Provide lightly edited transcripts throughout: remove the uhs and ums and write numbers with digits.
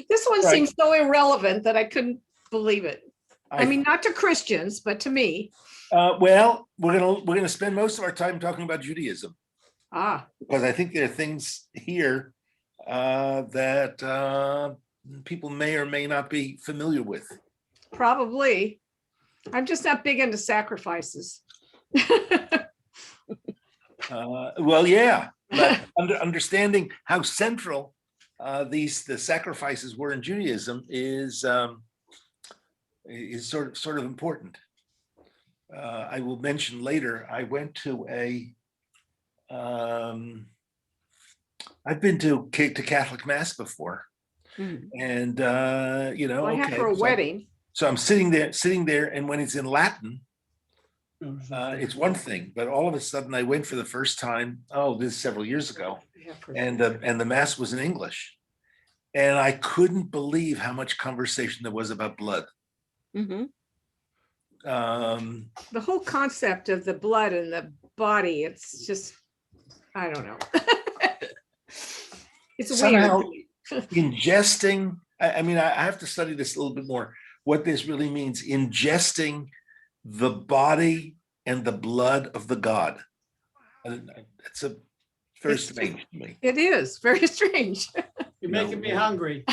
this one Right. seems so irrelevant that I couldn't believe it. I I- mean, not to Christians, but to me. Well, we're gonna spend most of our time talking about Judaism, because I think there are things here that people may or may not be familiar with. Probably. I'm just not big into sacrifices. Well, yeah, but understanding how central the sacrifices were in Judaism is sort of important. I will mention later. I went to I've been to Catholic Mass before, and I have for a so- wedding. So I'm sitting there, and when it's in Latin, it's one thing. But all of a sudden, I went for the first time. Oh, this is several years ago, and the Mass was in English, and I couldn't believe how much conversation there was about blood. The whole concept of the blood and the body, it's just, I don't know. It's Somehow weird. ingesting. I mean, I have to study this a little bit more. What this really means: ingesting the body and the blood of the God. And it's very strange to me. It is very strange. You're making me hungry.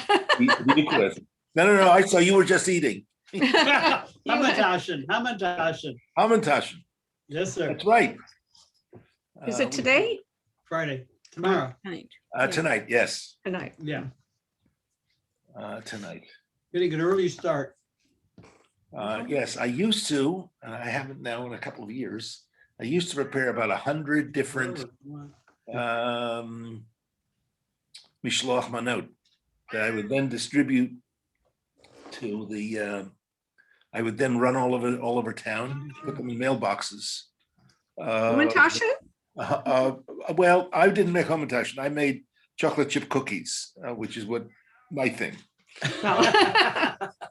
No. I saw you were just eating. Hamantaschen. Hamantaschen. Yes, sir. That's right. Is it today? Friday, tomorrow. Tonight, yes. Tonight. Yeah, Tonight. getting an early start. Yes, I used to, and I haven't now in a couple of years. I used to prepare about 100 different mishloach manot that I would then distribute to the. I would then run all over town, put them in mailboxes. Hamantaschen? Well, I didn't make hamantaschen. I made chocolate chip cookies, which is what my thing.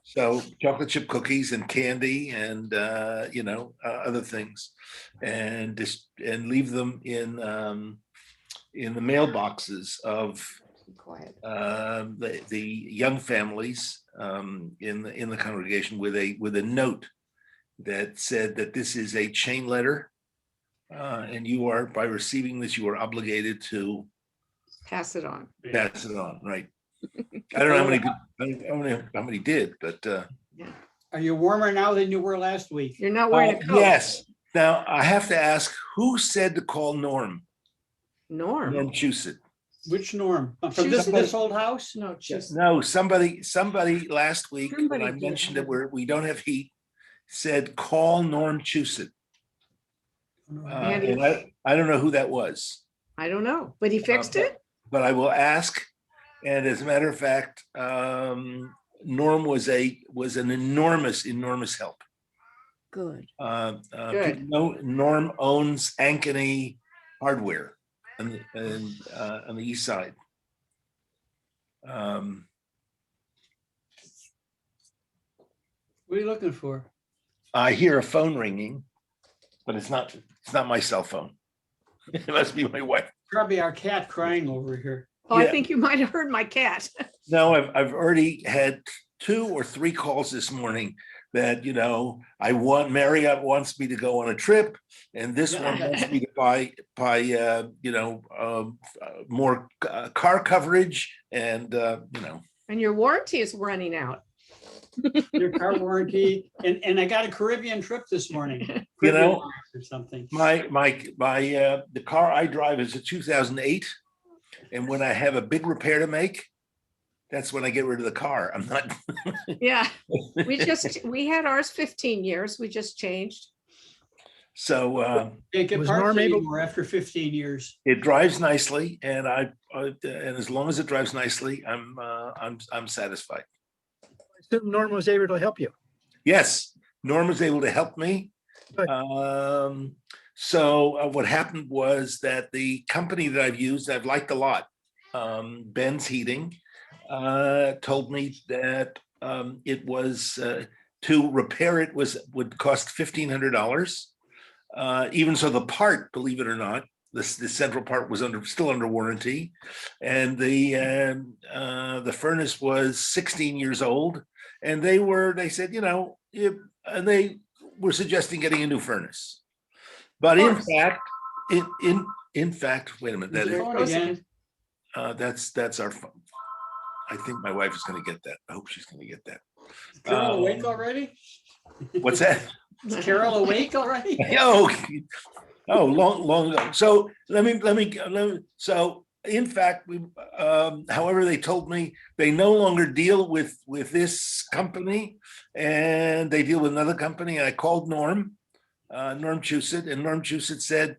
So chocolate chip cookies and candy and other things, and leave them in the mailboxes of the young families in the congregation with a note that said that this is a chain letter, and you are, by receiving this, you are obligated to Pass it on. pass it on. Right. I don't know how many did, but Are you warmer now than you were last week? You're not wearing a coat. yes. Now I have to ask, who said to call Norm Norm. Chusett? Which Norm? From this old house? No, just No, somebody last week when Somebody I did. mentioned that we don't have heat, said call Norm Chusett. And I don't know who that was, I don't know, but he fixed it. but I will ask. And as a matter of fact, Norm was an enormous help. Good. People know Norm owns Ankeny Hardware on the east side. What are you looking for? I hear a phone ringing, but it's not my cell phone. It must be my wife. Probably our cat crying over here. Oh, I Yeah. think you might have heard my cat. No, I've already had 2 or 3 calls this morning that, Marriott wants me to go on a trip, and this one wants me to buy more car coverage, and And your warranty is running out. Your car warranty, and I got a Caribbean trip this morning. or something. the car I drive is a 2008, and when I have a big repair to make, that's when I get rid of the car. I'm not. Yeah, we had ours 15 years. We just changed. So Can't get Was parts Norm able- anymore after 15 years. it drives nicely, and and as long as it drives nicely, I'm satisfied. I assume Norm was able to help you. Yes, Norm was able to help me. Good. So what happened was that the company that I've liked a lot, Ben's Heating, told me that it was to repair it would cost $1,500. Even so, the part, believe it or not, the central part was still under warranty, and the furnace was 16 years old, and they said, and they were suggesting getting a new furnace. But in course. fact, in fact, wait a minute, that Is is, there- Again. that's our phone. I think my wife is going to get that. I hope she's going to get that. Carol awake already? What's that? Is Carol awake already? Oh, long ago. So let me. So in fact, however, they told me they no longer deal with this company, and they deal with another company. I called Norm Chusett, and Norm Chusett said,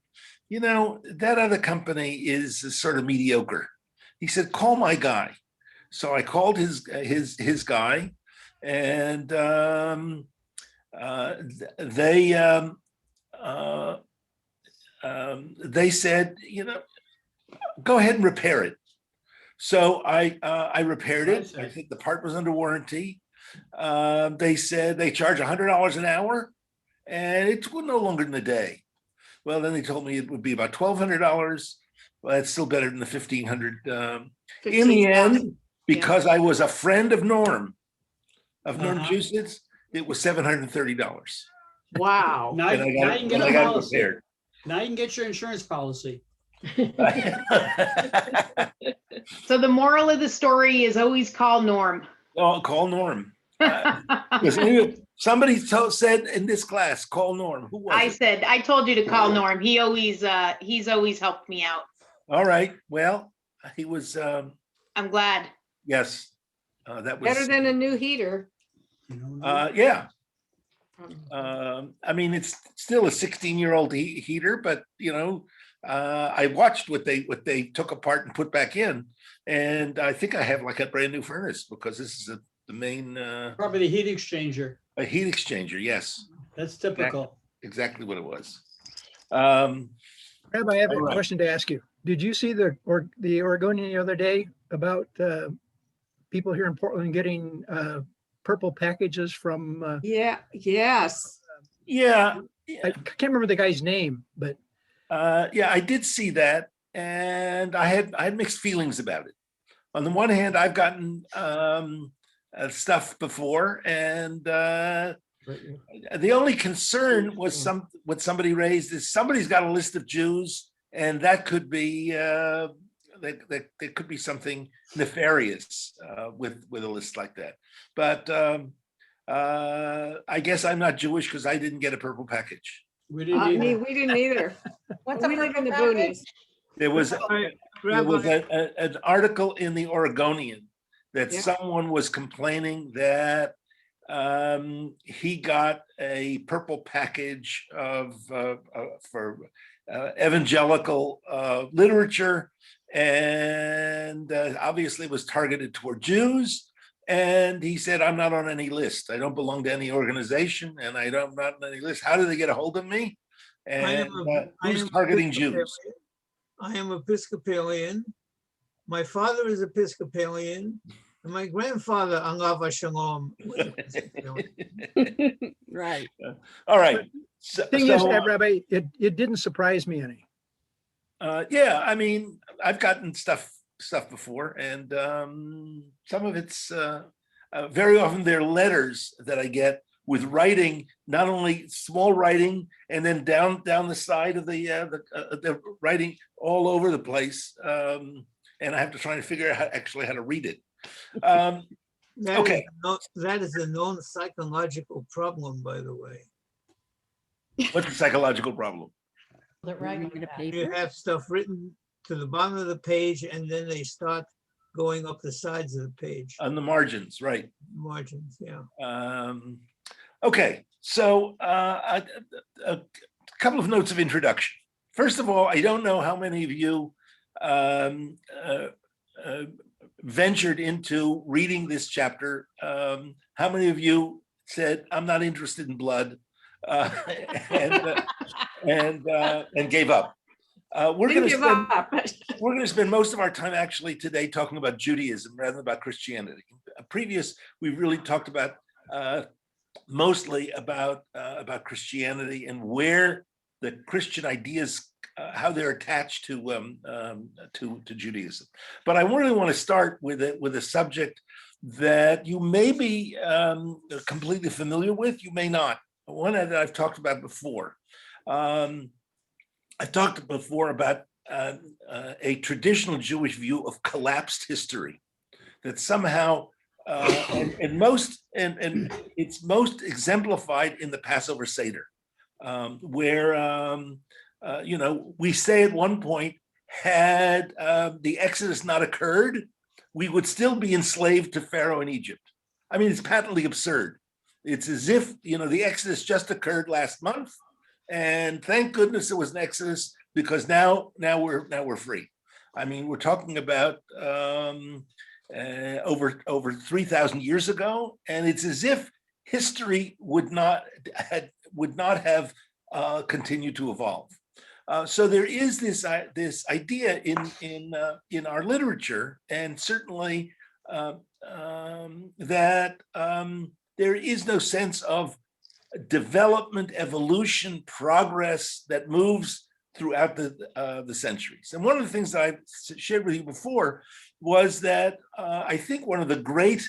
that other company is sort of mediocre. He said, call my guy. So I called his guy, and they said, go ahead and repair it. So I repaired it. I think the part was under warranty. They said they charge $100 an hour, and it's no longer than a day. Well, then they told me it would be about $1,200. Well, it's still better than the $1,500. In the end, because I was a friend of Norm Chusett's, it was $730. Wow. Now, And now you can get I a got it policy. repaired. Now you can get your insurance policy. So the moral of the story is always call Norm. Oh, call Norm. Somebody said in this class, call Norm. Who was it? I told you to call Norm. He's always helped me out. All right. Well, he was. I'm glad. Yes, that was Better than a new heater. yeah. I mean, it's still a 16-year-old heater, but I watched what they took apart and put back in, and I think I have like a brand new furnace because this is the main Probably the heat exchanger. a heat exchanger. Yes, That's typical. exactly what it was. Rabbi, I have a All right. question to ask you. Did you see the Oregonian the other day about people here in Portland getting purple packages from, Yeah, yes. Yeah, I can't remember the guy's name, but yeah, I did see that, and I had mixed feelings about it. On the one hand, I've gotten stuff before, and the only concern was what somebody raised is somebody's got a list of Jews, and that could be there could be something nefarious with a list like that. But I guess I'm not Jewish because I didn't get a purple package. We didn't either. We didn't either. What's We a live in the purple boonies. There was an article in the Oregonian that Yeah. someone was complaining that he got a purple package for evangelical literature, and obviously was targeted toward Jews. And he said, I'm not on any list. I don't belong to any organization, and I'm not on any list. How do they get a hold of me? And who's targeting Jews? I am Episcopalian. My father is Episcopalian, and my grandfather, Angava Shalom, was Episcopalian. Right. All right. the thing is, Rabbi, it didn't surprise me any. Yeah, I mean, I've gotten stuff before, and some of it's very often they're letters that I get with writing, not only small writing, and then down the side of the writing all over the place, and I have to try and figure out how to read it. Okay. That is a known psychological problem, by the way. What's the psychological problem? You have stuff written to the bottom of the page, and then they start going up the sides of the page. On the margins, right? Margins, yeah. Okay, so a couple of notes of introduction. First of all, I don't know how many of you ventured into reading this chapter. How many of you said, I'm not interested in blood, and gave up? We're going to spend most of our time actually today talking about Judaism rather than about Christianity. We've really talked about mostly about Christianity and where Christian ideas, how they're attached to Judaism. But I really want to start with a subject that you may be completely familiar with, you may not. One that I've talked about before. I've talked before about a traditional Jewish view of collapsed history, that somehow, and it's most exemplified in the Passover Seder, where we say at one point, had the Exodus not occurred, we would still be enslaved to Pharaoh in Egypt. I mean, it's patently absurd. It's as if, the Exodus just occurred last month, and thank goodness it was an Exodus, because now we're free. I mean, we're talking about over 3,000 years ago, and it's as if history would not have continued to evolve. So there is this idea in our literature, and certainly that there is no sense of development, evolution, progress that moves throughout the centuries. And one of the things that I shared with you before was that I think one of the great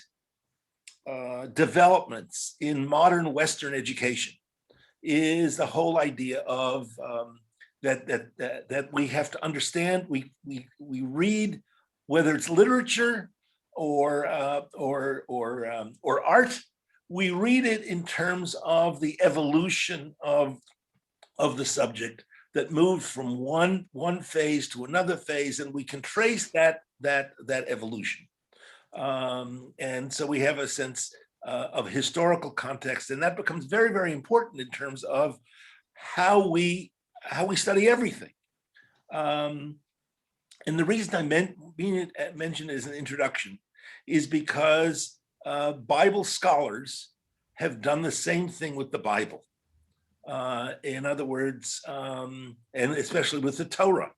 developments in modern Western education is the whole idea of that we have to understand. We read, whether it's literature or art, we read it in terms of the evolution of the subject that moved from one phase to another phase, and we can trace that evolution. And so we have a sense of historical context, and that becomes very, very important in terms of how we study everything. And the reason I mentioned it as an introduction is because Bible scholars have done the same thing with the Bible. In other words, and especially with the Torah,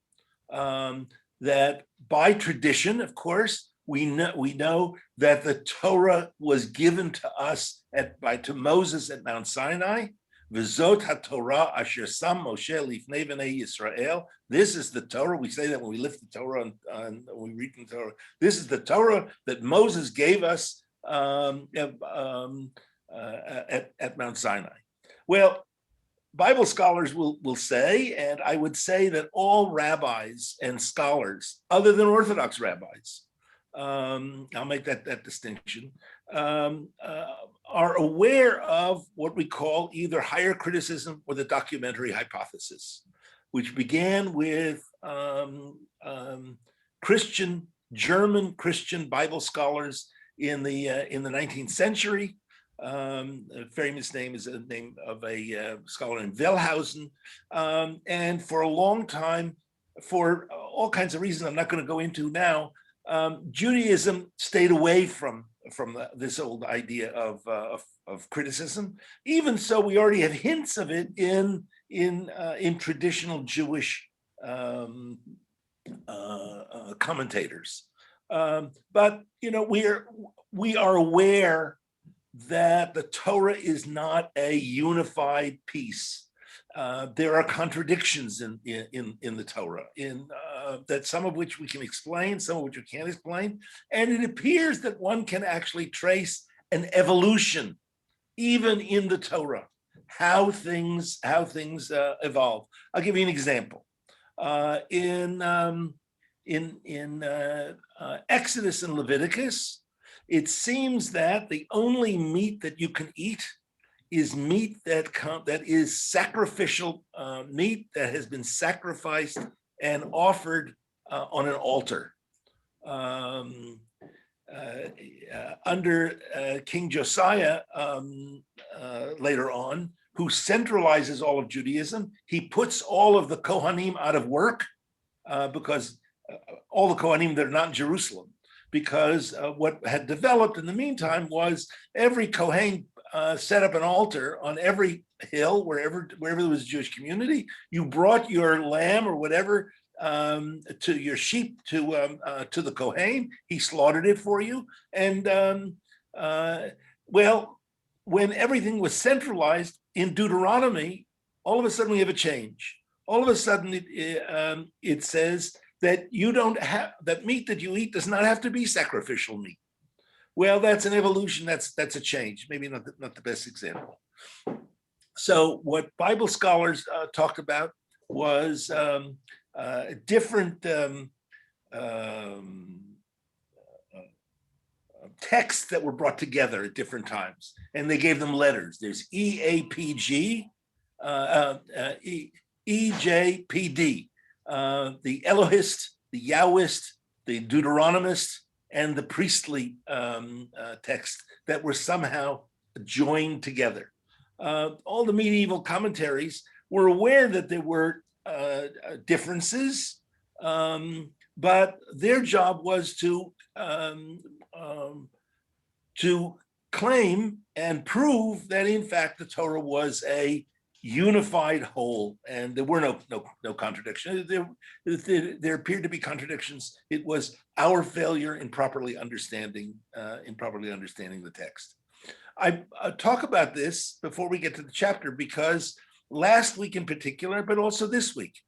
that by tradition, of course, we know that the Torah was given to us to Moses at Mount Sinai. V'zot haTorah asher sam Moshe lifnei bnei Yisrael. This is the Torah. We say that when we lift the Torah and we read the Torah. This is the Torah that Moses gave us at Mount Sinai. Well, Bible scholars will say, and I would say that all rabbis and scholars, other than Orthodox rabbis, I'll make that distinction, are aware of what we call either higher criticism or the documentary hypothesis, which began with German Christian Bible scholars in the 19th century. A famous name is the name of a scholar named Wellhausen, and for a long time, for all kinds of reasons I'm not going to go into now, Judaism stayed away from this old idea of criticism. Even so, we already have hints of it in traditional Jewish commentators. But we are aware that the Torah is not a unified piece. There are contradictions in the Torah, that some of which we can explain, some of which we can't explain, and it appears that one can actually trace an evolution, even in the Torah, how things evolve. I'll give you an example. In Exodus and Leviticus, it seems that the only meat that you can eat is meat that is sacrificial meat that has been sacrificed and offered on an altar. Under King Josiah later on, who centralizes all of Judaism, he puts all of the Kohanim out of work because all the Kohanim that are not in Jerusalem, because what had developed in the meantime was every Kohen set up an altar on every hill, wherever there was a Jewish community. You brought your lamb or whatever to your sheep to the Kohen. He slaughtered it for you. And well, when everything was centralized in Deuteronomy, all of a sudden we have a change. All of a sudden it says that you don't have, that meat that you eat does not have to be sacrificial meat. Well, that's an evolution, that's a change, maybe not the best example. So what Bible scholars talked about was different texts that were brought together at different times, and they gave them letters. There's EAPG, EJPD, the Elohist, the Yahwist, the Deuteronomist, and the priestly text that were somehow joined together. All the medieval commentaries were aware that there were differences, but their job was to claim and prove that in fact the Torah was a unified whole, and there were no contradictions. There appeared to be contradictions. It was our failure in properly understanding the text. I talk about this before we get to the chapter because last week in particular, but also this week,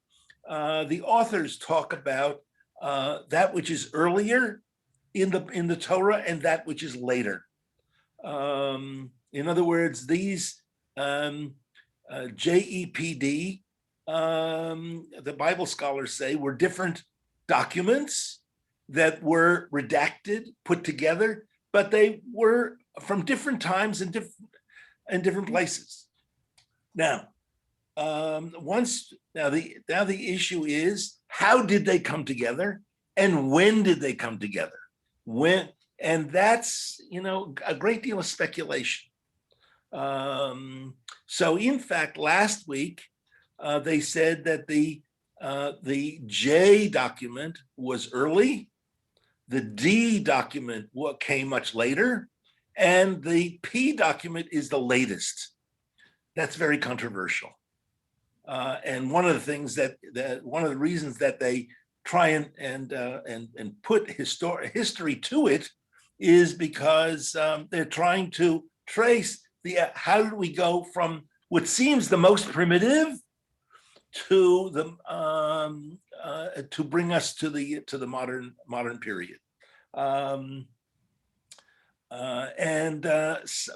the authors talk about that which is earlier in the Torah and that which is later. In other words, these JEPD, the Bible scholars say, were different documents that were redacted, put together, but they were from different times and different places. Now, the issue is, how did they come together, and when did they come together? And that's, a great deal of speculation. So in fact, last week, they said that the J document was early, the D document came much later, and the P document is the latest. That's very controversial. And one of the things one of the reasons that they try and put history to it is because they're trying to trace how did we go from what seems the most primitive to to bring us to the modern period.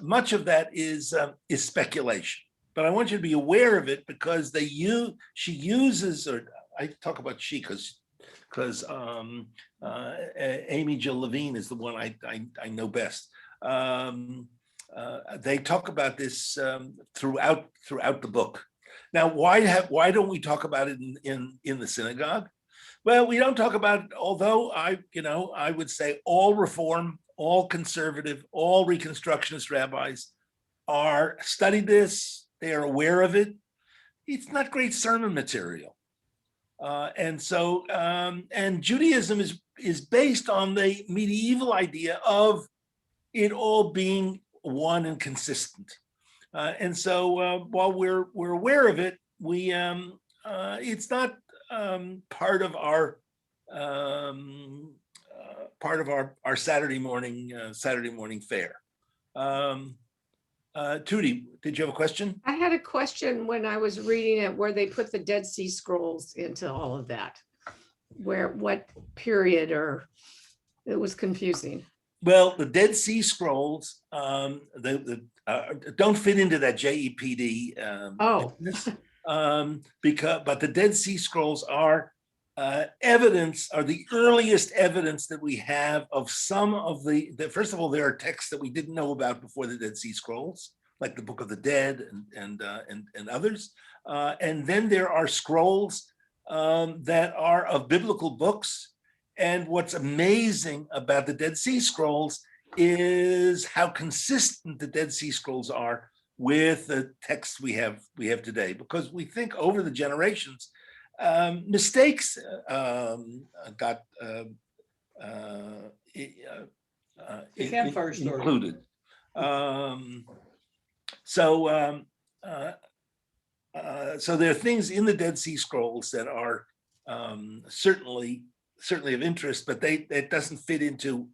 Much of that is speculation, but I want you to be aware of it because she uses, or I talk about she because Amy Jill Levine is the one I know best. They talk about this throughout the book. Now, why don't we talk about it in the synagogue? Well, we don't talk about it, although I would say all Reform, all conservative, all Reconstructionist rabbis studied this. They are aware of it. It's not great sermon material. And Judaism is based on the medieval idea of it all being one and consistent. And so while we're aware of it, it's not part of our Saturday morning fare. Tootie, did you have a question? I had a question when I was reading it, where they put the Dead Sea Scrolls into all of that. What period, or it was confusing. Well, the Dead Sea Scrolls don't fit into that JEPD. But the Dead Sea Scrolls are evidence, are the earliest evidence that we have of some of the first of all, there are texts that we didn't know about before the Dead Sea Scrolls, like the Book of the Dead and others. And then there are scrolls that are of biblical books. And what's amazing about the Dead Sea Scrolls is how consistent the Dead Sea Scrolls are with the texts we have today, because we think over the generations, mistakes got campfire story included. So there are things in the Dead Sea Scrolls that are certainly of interest, but it doesn't fit into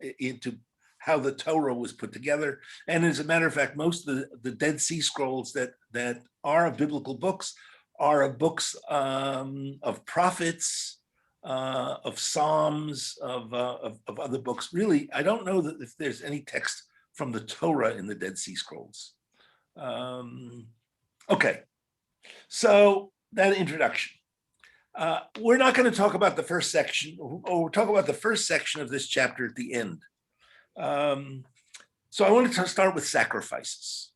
how the Torah was put together. And as a matter of fact, most of the Dead Sea Scrolls that are of biblical books are books of prophets, of psalms, of other books. Really, I don't know that if there's any text from the Torah in the Dead Sea Scrolls. Okay, so that introduction. We're not going to talk about the first section, or we'll talk about the first section of this chapter at the end. So I wanted to start with sacrifices.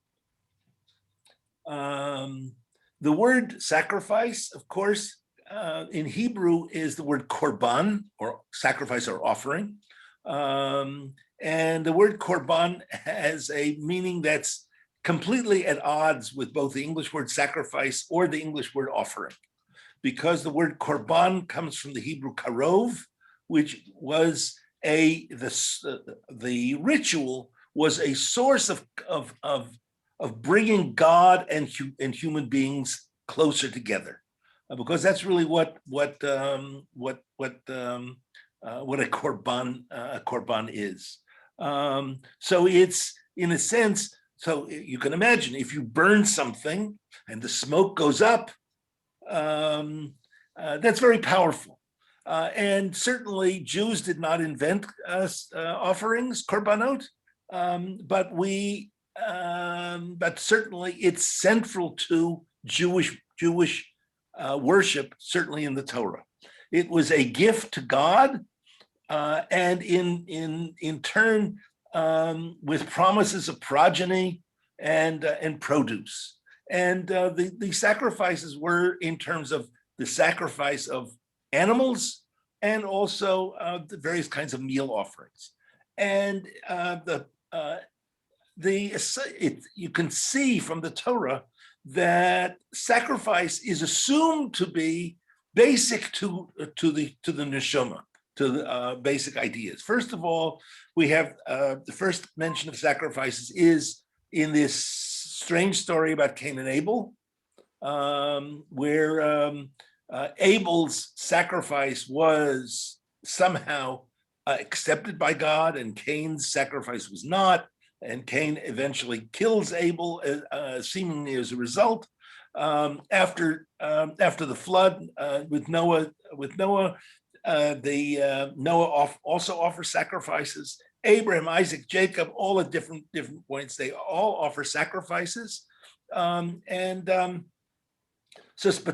The word sacrifice, of course, in Hebrew is the word korban, or sacrifice or offering. And the word korban has a meaning that's completely at odds with both the English word sacrifice or the English word offering, because the word korban comes from the Hebrew karov, which was the ritual was a source of bringing God and human beings closer together, because that's really what a korban is. So it's, in a sense, so you can imagine if you burn something and the smoke goes up, that's very powerful. And certainly Jews did not invent offerings, korbanot, but certainly it's central to Jewish worship, certainly in the Torah. It was a gift to God, and in turn, with promises of progeny and produce. And the sacrifices were in terms of the sacrifice of animals and also the various kinds of meal offerings. And you can see from the Torah that sacrifice is assumed to be basic to the neshama, to the basic ideas. First of all, we have the first mention of sacrifices is in this strange story about Cain and Abel, where Abel's sacrifice was somehow accepted by God, and Cain's sacrifice was not. And Cain eventually kills Abel, seemingly as a result. After the flood with Noah, Noah also offers sacrifices. Abraham, Isaac, Jacob, all at different points, they all offer sacrifices. But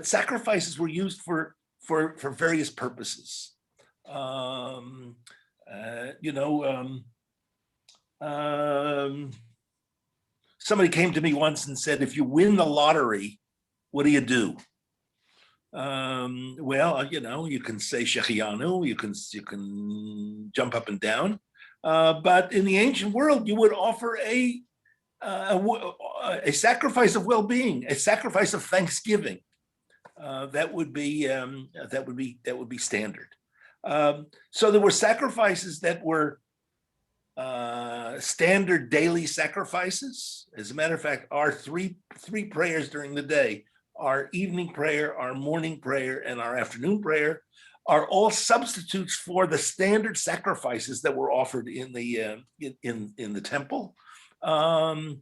sacrifices were used for various purposes. Somebody came to me once and said, if you win the lottery, what do you do? Well, you can say Shechianu, you can jump up and down. But in the ancient world, you would offer a sacrifice of well-being, a sacrifice of thanksgiving. That would be standard. So there were sacrifices that were standard daily sacrifices. As a matter of fact, our three prayers during the day, our evening prayer, our morning prayer, and our afternoon prayer, are all substitutes for the standard sacrifices that were offered in the temple. And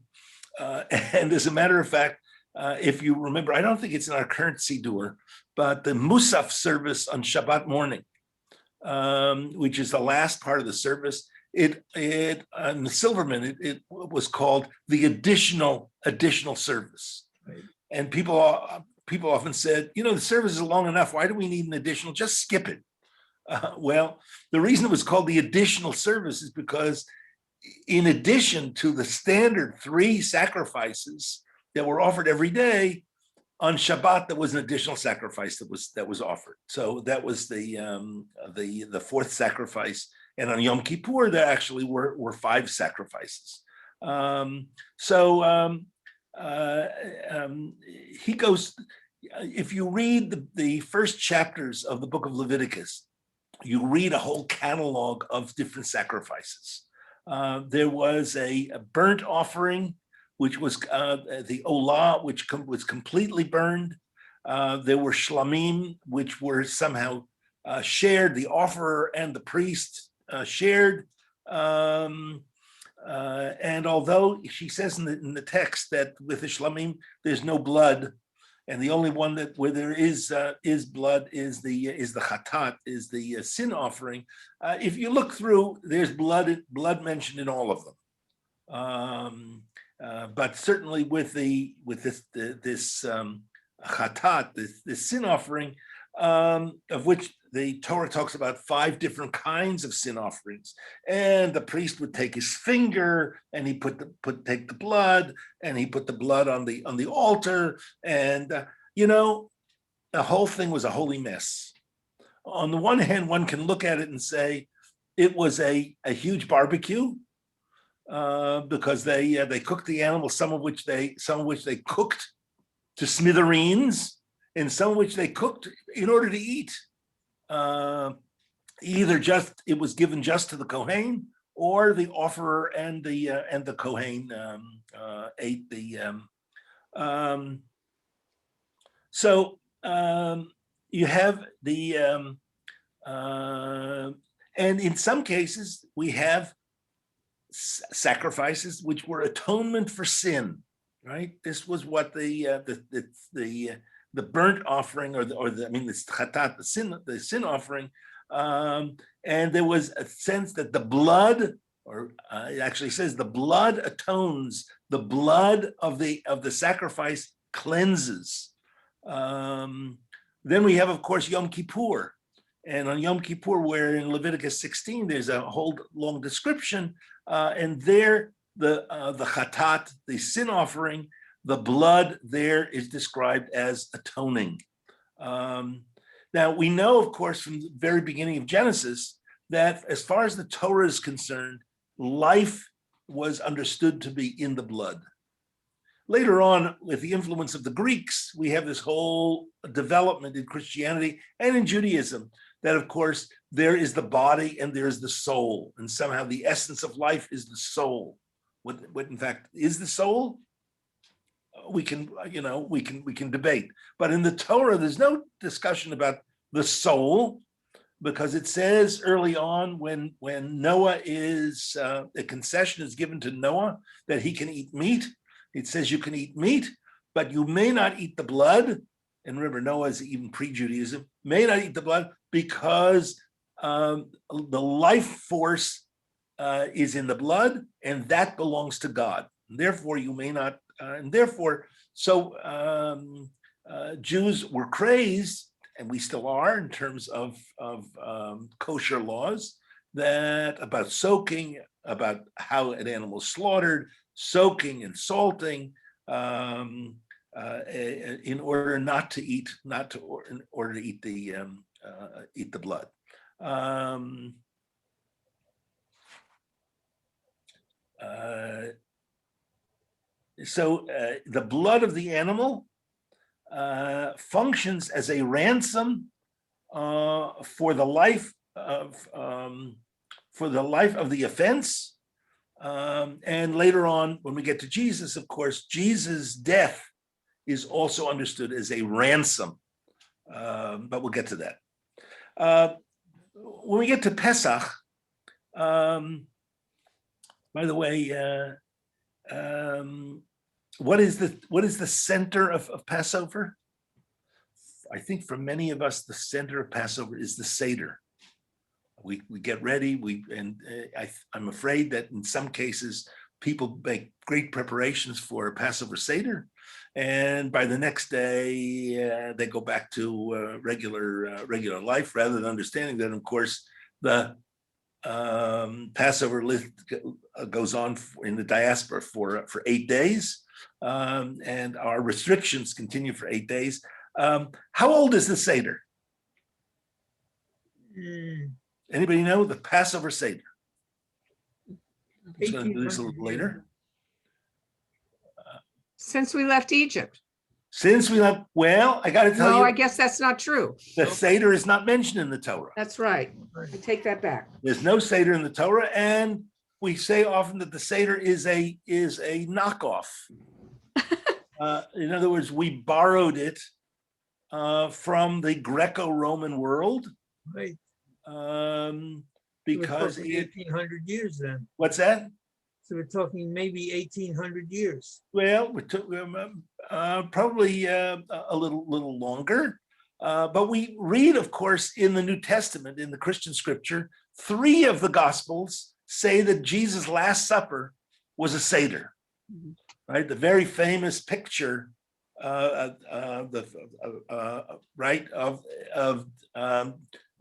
as a matter of fact, if you remember, I don't think it's in our current Siddur, but the Musaf service on Shabbat morning, which is the last part of the service, in the Silverman, it was called the additional service. Right. And people often said, the service is long enough. Why do we need an additional? Just skip it. Well, the reason it was called the additional service is because in addition to the standard 3 sacrifices that were offered every day, on Shabbat there was an additional sacrifice that was offered. So that was the 4th sacrifice. And on Yom Kippur, there actually were 5 sacrifices. He goes, if you read the first chapters of the book of Leviticus, you read a whole catalog of different sacrifices. There was a burnt offering, which was the olah, which was completely burned. There were shlamim, which were somehow shared, the offerer and the priest shared. And although she says in the text that with the shlamim, there's no blood, and the only one that where there is blood is the chatat, is the sin offering. If you look through, there's blood mentioned in all of them. But certainly with this chatat, this sin offering, of which the Torah talks about 5 different kinds of sin offerings, and the priest would take his finger and he take the blood, and he put the blood on the altar, and the whole thing was a holy mess. On the one hand, one can look at it and say it was a huge barbecue, because they cooked the animal, some of which they cooked to smithereens, and some of which they cooked in order to eat. Either just it was given just to the Kohen, or the offerer and the Kohen ate the. So you have the, and in some cases we have sacrifices which were atonement for sin. Right. This was what the burnt offering, the chatat, the sin offering, and there was a sense that the blood, or it actually says the blood atones, the blood of the sacrifice cleanses. Then we have, of course, Yom Kippur, and on Yom Kippur, where in Leviticus 16 there's a whole long description, and there the chatat, the sin offering, the blood there is described as atoning. Now, we know, of course, from the very beginning of Genesis, that as far as the Torah is concerned, life was understood to be in the blood. Later on, with the influence of the Greeks, we have this whole development in Christianity and in Judaism that, of course, there is the body and there is the soul, and somehow the essence of life is the soul. What in fact is the soul? We can debate, but in the Torah, there's no discussion about the soul, because it says early on when Noah is a concession is given to Noah that he can eat meat. It says you can eat meat, but you may not eat the blood. And remember, Noah is even pre-Judaism, may not eat the blood because the life force is in the blood, and that belongs to God. And therefore, you may not. And therefore, Jews were crazed, and we still are in terms of kosher laws, that about soaking, about how an animal is slaughtered, soaking and salting, in order not to eat, in order to eat the blood. So the blood of the animal functions as a ransom for the life of the offense. And later on, when we get to Jesus, of course, Jesus' death is also understood as a ransom. But we'll get to that. When we get to Pesach, by the way, what is the center of Passover? I think for many of us, the center of Passover is the Seder. We get ready. I'm afraid that in some cases people make great preparations for Passover Seder, and by the next day they go back to regular life, rather than understanding that, of course, the Passover goes on in the diaspora for 8 days, and our restrictions continue for 8 days. How old is the Seder? Anybody know the Passover Seder? I'm going to do this a little later. Since we left Egypt. Since we left, well, I got to tell you. No, I guess that's not true. The Seder is not mentioned in the Torah. That's right. I take that back. There's no Seder in the Torah, and we say often that the Seder is a knockoff. In other words, we borrowed it from the Greco-Roman world. Right. Because it was 1,800 years then. What's that? So we're talking maybe 1800 years. Well, we took probably a little longer. But we read, of course, in the New Testament, in the Christian scripture, 3 of the Gospels say that Jesus' Last Supper was a Seder, right? The very famous picture, right, of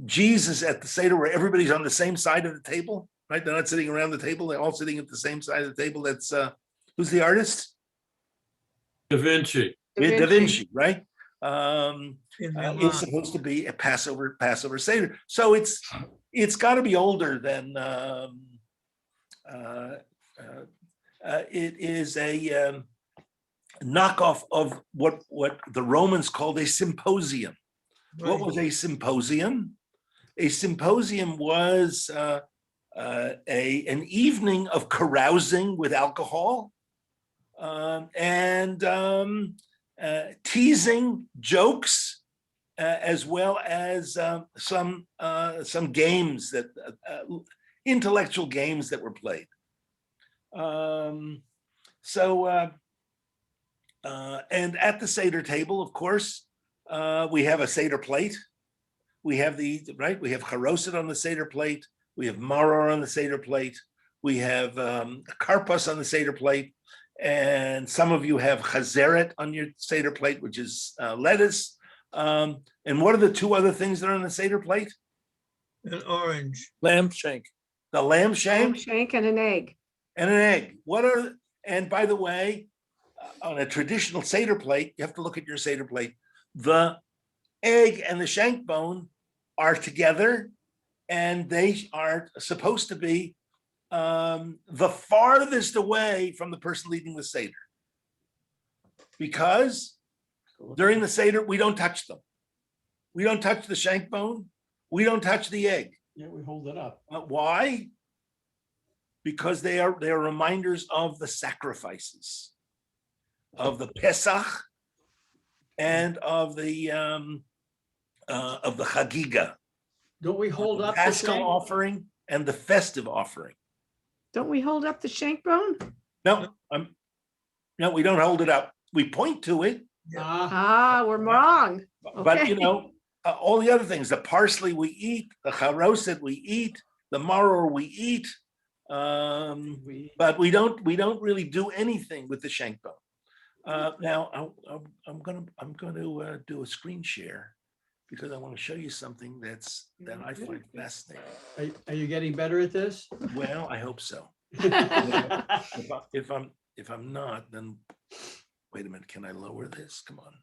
Jesus at the Seder, where everybody's on the same side of the table, right? They're not sitting around the table; they're all sitting at the same side of the table. That's who's the artist? Da Vinci. Da Vinci, right? In It's supposed to be a Passover Seder, so it's got to be older than it is a knockoff of what the Romans called a symposium. What was a symposium? A symposium was an evening of carousing with alcohol and teasing jokes, as well as some games that intellectual games that were played. And at the Seder table, of course, we have a Seder plate. We have we have charoset on the Seder plate. We have maror on the Seder plate. We have karpas on the Seder plate. And some of you have chazeret on your Seder plate, which is lettuce. And what are the 2 other things that are on the Seder plate? an orange. Lamb shank. The lamb Lamb shank shank and an egg. and an egg. And by the way, on a traditional Seder plate, you have to look at your Seder plate. The egg and the shank bone are together, and they are supposed to be the farthest away from the person leading the Seder. Because during the Seder, we don't touch them. We don't touch the shank bone. We don't touch the egg. Yeah, we hold it up. Why? Because they are reminders of the sacrifices, of the Pesach, and of the Chagiga, Don't we hold the up the Paschal shank? offering and the festive offering. Don't we hold up the shank bone? No, no, we don't hold it up. We point to it, Ah, We're wrong. but Okay. all the other things, the parsley we eat, the charoset we eat, the maror we eat, but we don't really do anything with the shank bone. Now I'm gonna do a screen share because I want to show you something that I find fascinating. are you getting better at this? Well, I hope so. If I'm not, then wait a minute. Can I lower this? Come on.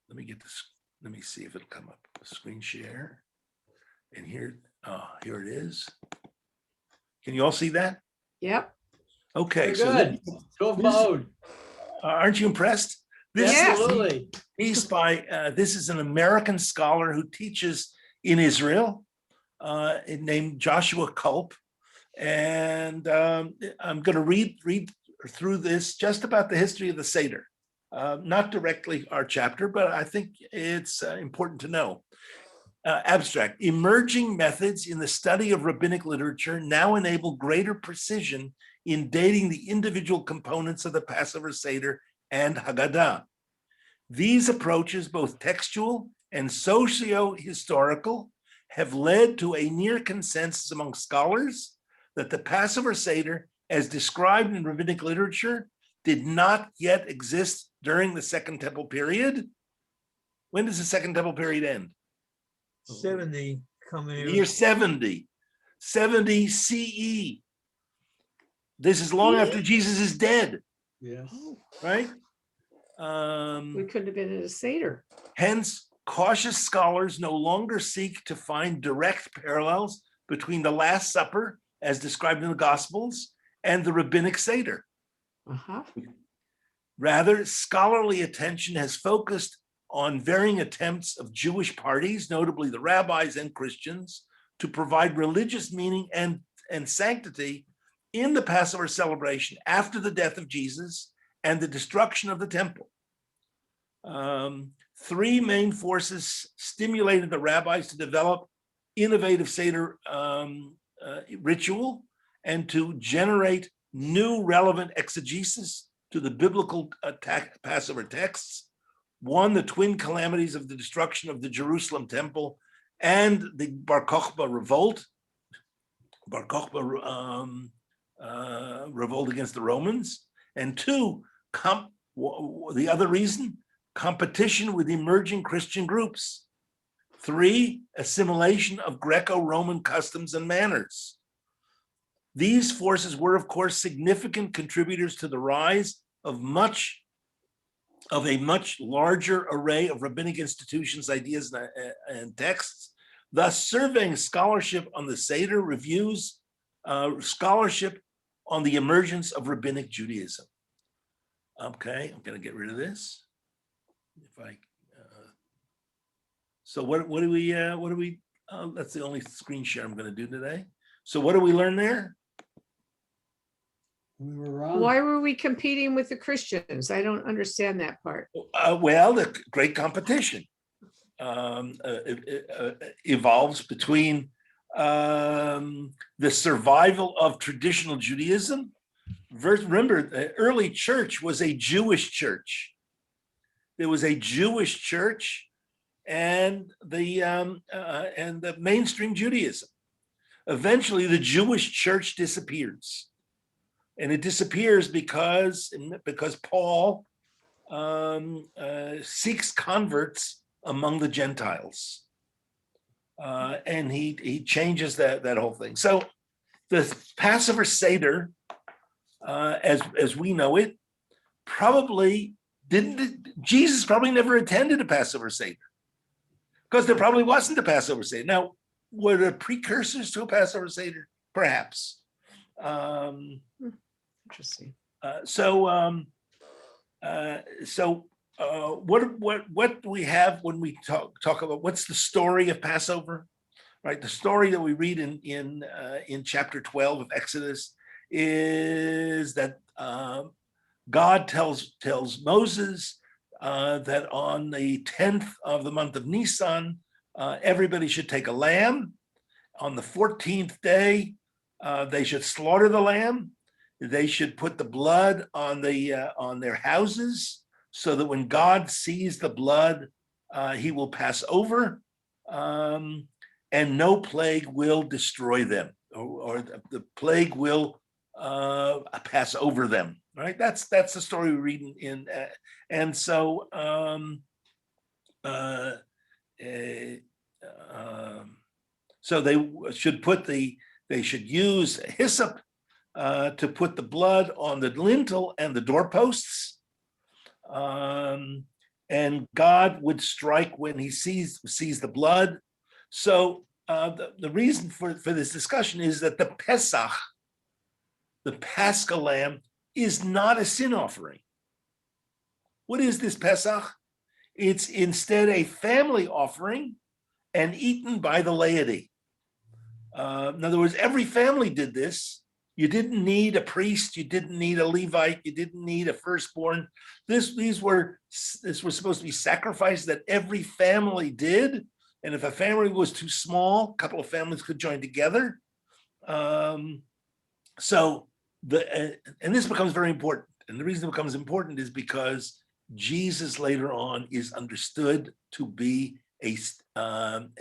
Let me get this. Let me see if it'll come up. Screen share. And here it is. Can you all see that? Yep. Okay. We're So good. Go mode. aren't you impressed? This is Absolutely. a piece by this is an American scholar who teaches in Israel, named Joshua Culp, and I'm going to read through this just about the history of the Seder, not directly our chapter, but I think it's important to know. Abstract: emerging methods in the study of rabbinic literature now enable greater precision in dating the individual components of the Passover Seder and Haggadah. These approaches, both textual and socio-historical, have led to a near consensus among scholars that the Passover Seder, as described in rabbinic literature, did not yet exist during the Second Temple period. When does the Second Temple period end? 70 coming The in. year 70 CE. This is long after Jesus is dead, Yes. right? We couldn't have been in a Seder. Hence, cautious scholars no longer seek to find direct parallels between the Last Supper, as described in the Gospels, and the Rabbinic Seder. Rather, scholarly attention has focused on varying attempts of Jewish parties, notably the rabbis and Christians, to provide religious meaning and sanctity in the Passover celebration after the death of Jesus and the destruction of the temple. 3 main forces stimulated the rabbis to develop innovative Seder ritual and to generate new relevant exegesis to the biblical Passover texts. One, the twin calamities of the destruction of the Jerusalem temple and the Bar Kokhba revolt. Bar Kokhba revolt against the Romans. And two, the other reason, competition with emerging Christian groups. Three, assimilation of Greco-Roman customs and manners. These forces were, of course, significant contributors to the rise of a much larger array of rabbinic institutions, ideas, and texts, thus surveying scholarship on the Seder reviews scholarship on the emergence of rabbinic Judaism. Okay, I'm going to get rid of this. If I, so what do we? That's the only screen share I'm going to do today. So what do we learn there? We were wrong. Why were we competing with the Christians? I don't understand that part. Well, the great competition evolves between the survival of traditional Judaism. Remember, the early church was a Jewish church. There was a Jewish church and the mainstream Judaism. Eventually, the Jewish church disappears. And it disappears because Paul seeks converts among the Gentiles. And he changes that whole thing. So the Passover Seder, as we know it, Jesus probably never attended a Passover Seder because there probably wasn't a Passover Seder. Now, were there precursors to a Passover Seder? Perhaps. Interesting. What do we have when we talk about what's the story of Passover, right? The story that we read in chapter 12 of Exodus is that God tells Moses that on the 10th of the month of Nisan, everybody should take a lamb. On the 14th day, they should slaughter the lamb. They should put the blood on their houses, so that when God sees the blood, he will pass over, and no plague will destroy them, or the plague will pass over them. Right? That's the story we read in and so so they should use hyssop to put the blood on the lintel and the doorposts. And God would strike when he sees the blood. So the reason for this discussion is that the Pesach, the Paschal lamb, is not a sin offering. What is this Pesach? It's instead a family offering and eaten by the laity. In other words, every family did this. You didn't need a priest. You didn't need a Levite. You didn't need a firstborn. This was supposed to be sacrifices that every family did. And if a family was too small, a couple of families could join together. And this becomes very important. And the reason it becomes important is because Jesus later on is understood to be a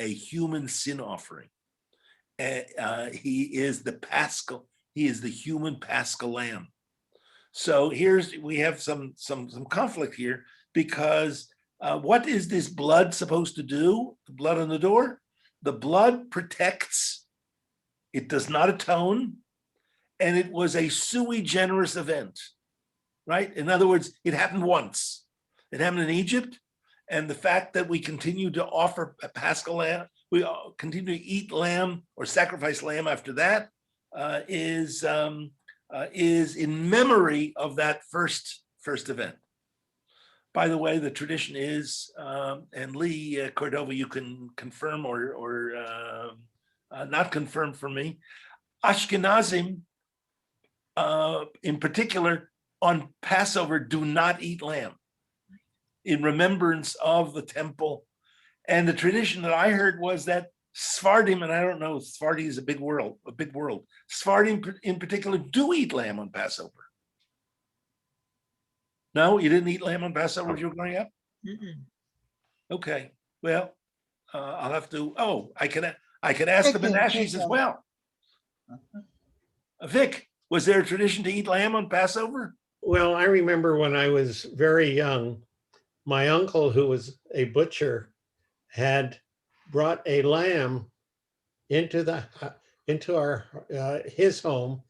human sin offering. He is the Paschal. He is the human Paschal lamb. So we have some conflict here, because what is this blood supposed to do? The blood on the door? The blood protects. It does not atone. And it was a sui generis event, right? In other words, it happened once. It happened in Egypt. And the fact that we continue to offer a Paschal lamb, we continue to eat lamb or sacrifice lamb after that, is in memory of that first event. By the way, the tradition is, and Lee Cordova, you can confirm or not confirm for me, Ashkenazim, in particular, on Passover, do not eat lamb in remembrance of the temple. And the tradition that I heard was that Sephardim, and I don't know, Sephardi is a big world. Sephardim in particular do eat lamb on Passover. No, you didn't eat lamb on Passover as you were growing up? Mm-mm. Okay, well, I'll have to, I can ask the Menashes as well. Vic, was there a tradition to eat lamb on Passover? Well, I remember when I was very young, my uncle, who was a butcher, had brought a lamb into our his home.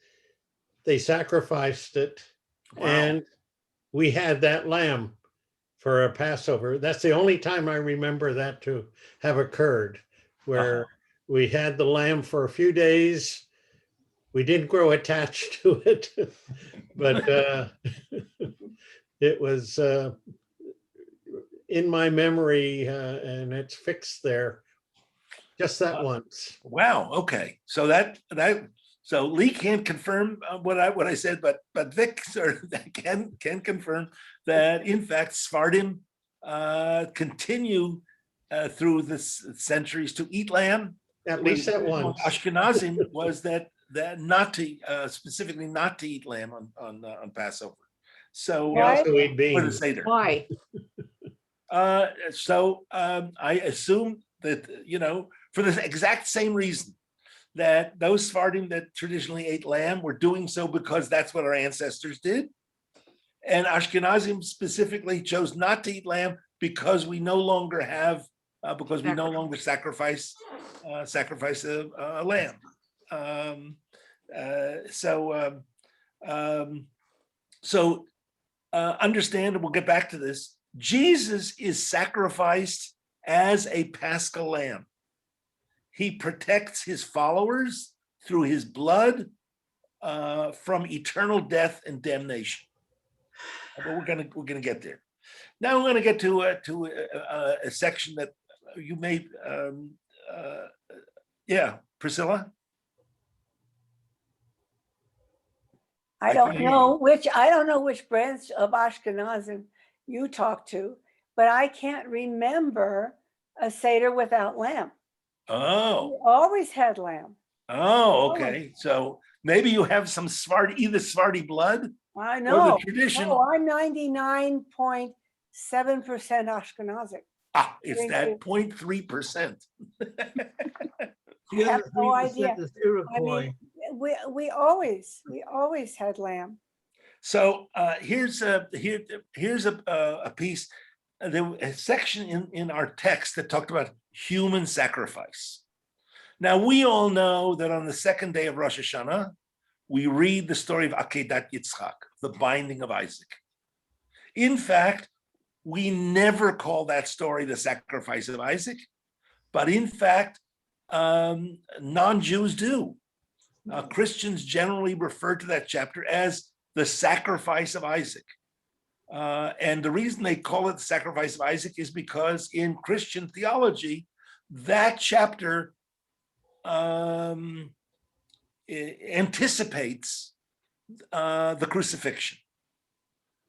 They sacrificed it, Wow. and we had that lamb for a Passover. That's the only time I remember that to have occurred, where we had the lamb for a few days. We didn't grow attached to it, but it was in my memory, and it's fixed there just that once. Wow. Okay. So so Lee can't confirm what I said, but Vic can confirm that in fact Sephardim continue through the centuries to eat lamb. At least that once. Ashkenazim was that not to specifically not to eat lamb on Passover. So We also eat for the beans. Seder. Why? So I assume that, for the exact same reason that those Sephardim that traditionally ate lamb were doing so because that's what our ancestors did. And Ashkenazim specifically chose not to eat lamb because we no longer have, because we no longer sacrifice a lamb. So understand, and we'll get back to this, Jesus is sacrificed as a Paschal lamb. He protects his followers through his blood from eternal death and damnation. But we're gonna get there. Now we're gonna get to a section that you may, Priscilla. I don't know which branch of Ashkenazim you talk to, but I can't remember a Seder without lamb. Oh. We always had lamb. Oh, okay. So maybe you have some either Sephardi blood. I know. Or the tradition. No, I'm 99.7% Ashkenazic. It's that 0.3%. The have other no 3% idea. is I Iroquois. mean, we always had lamb. So here's a piece, a section in our text that talked about human sacrifice. Now we all know that on the second day of Rosh Hashanah, we read the story of Akedat Yitzchak, the binding of Isaac. In fact, we never call that story the sacrifice of Isaac, but in fact, non-Jews do. Christians generally refer to that chapter as the sacrifice of Isaac. And the reason they call it the sacrifice of Isaac is because in Christian theology, that chapter anticipates the crucifixion.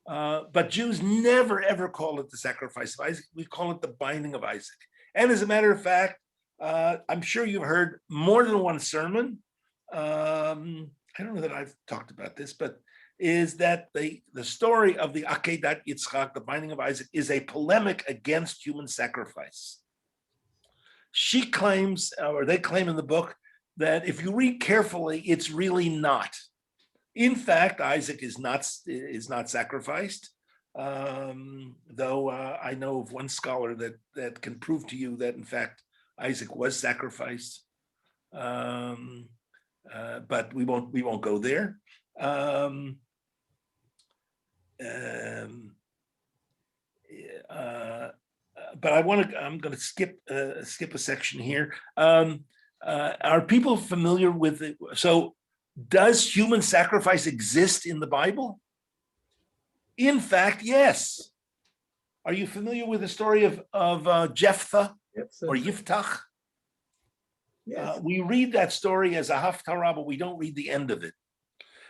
But Jews never, ever call it the sacrifice of Isaac. We call it the binding of Isaac. And as a matter of fact, I'm sure you've heard more than one sermon. I don't know that I've talked about this, but is that the story of the Akedat Yitzchak, the binding of Isaac, is a polemic against human sacrifice. She claims, or they claim in the book, that if you read carefully, it's really not. In fact, Isaac is not sacrificed, though I know of one scholar that can prove to you that in fact Isaac was sacrificed, but we won't go there. But I'm going to skip a section here. Are people familiar with it? So, does human sacrifice exist in the Bible? In fact, yes. Are you familiar with the story of Jephthah or Yiftach? Yes. We read that story as a haftarah, but we don't read the end of it.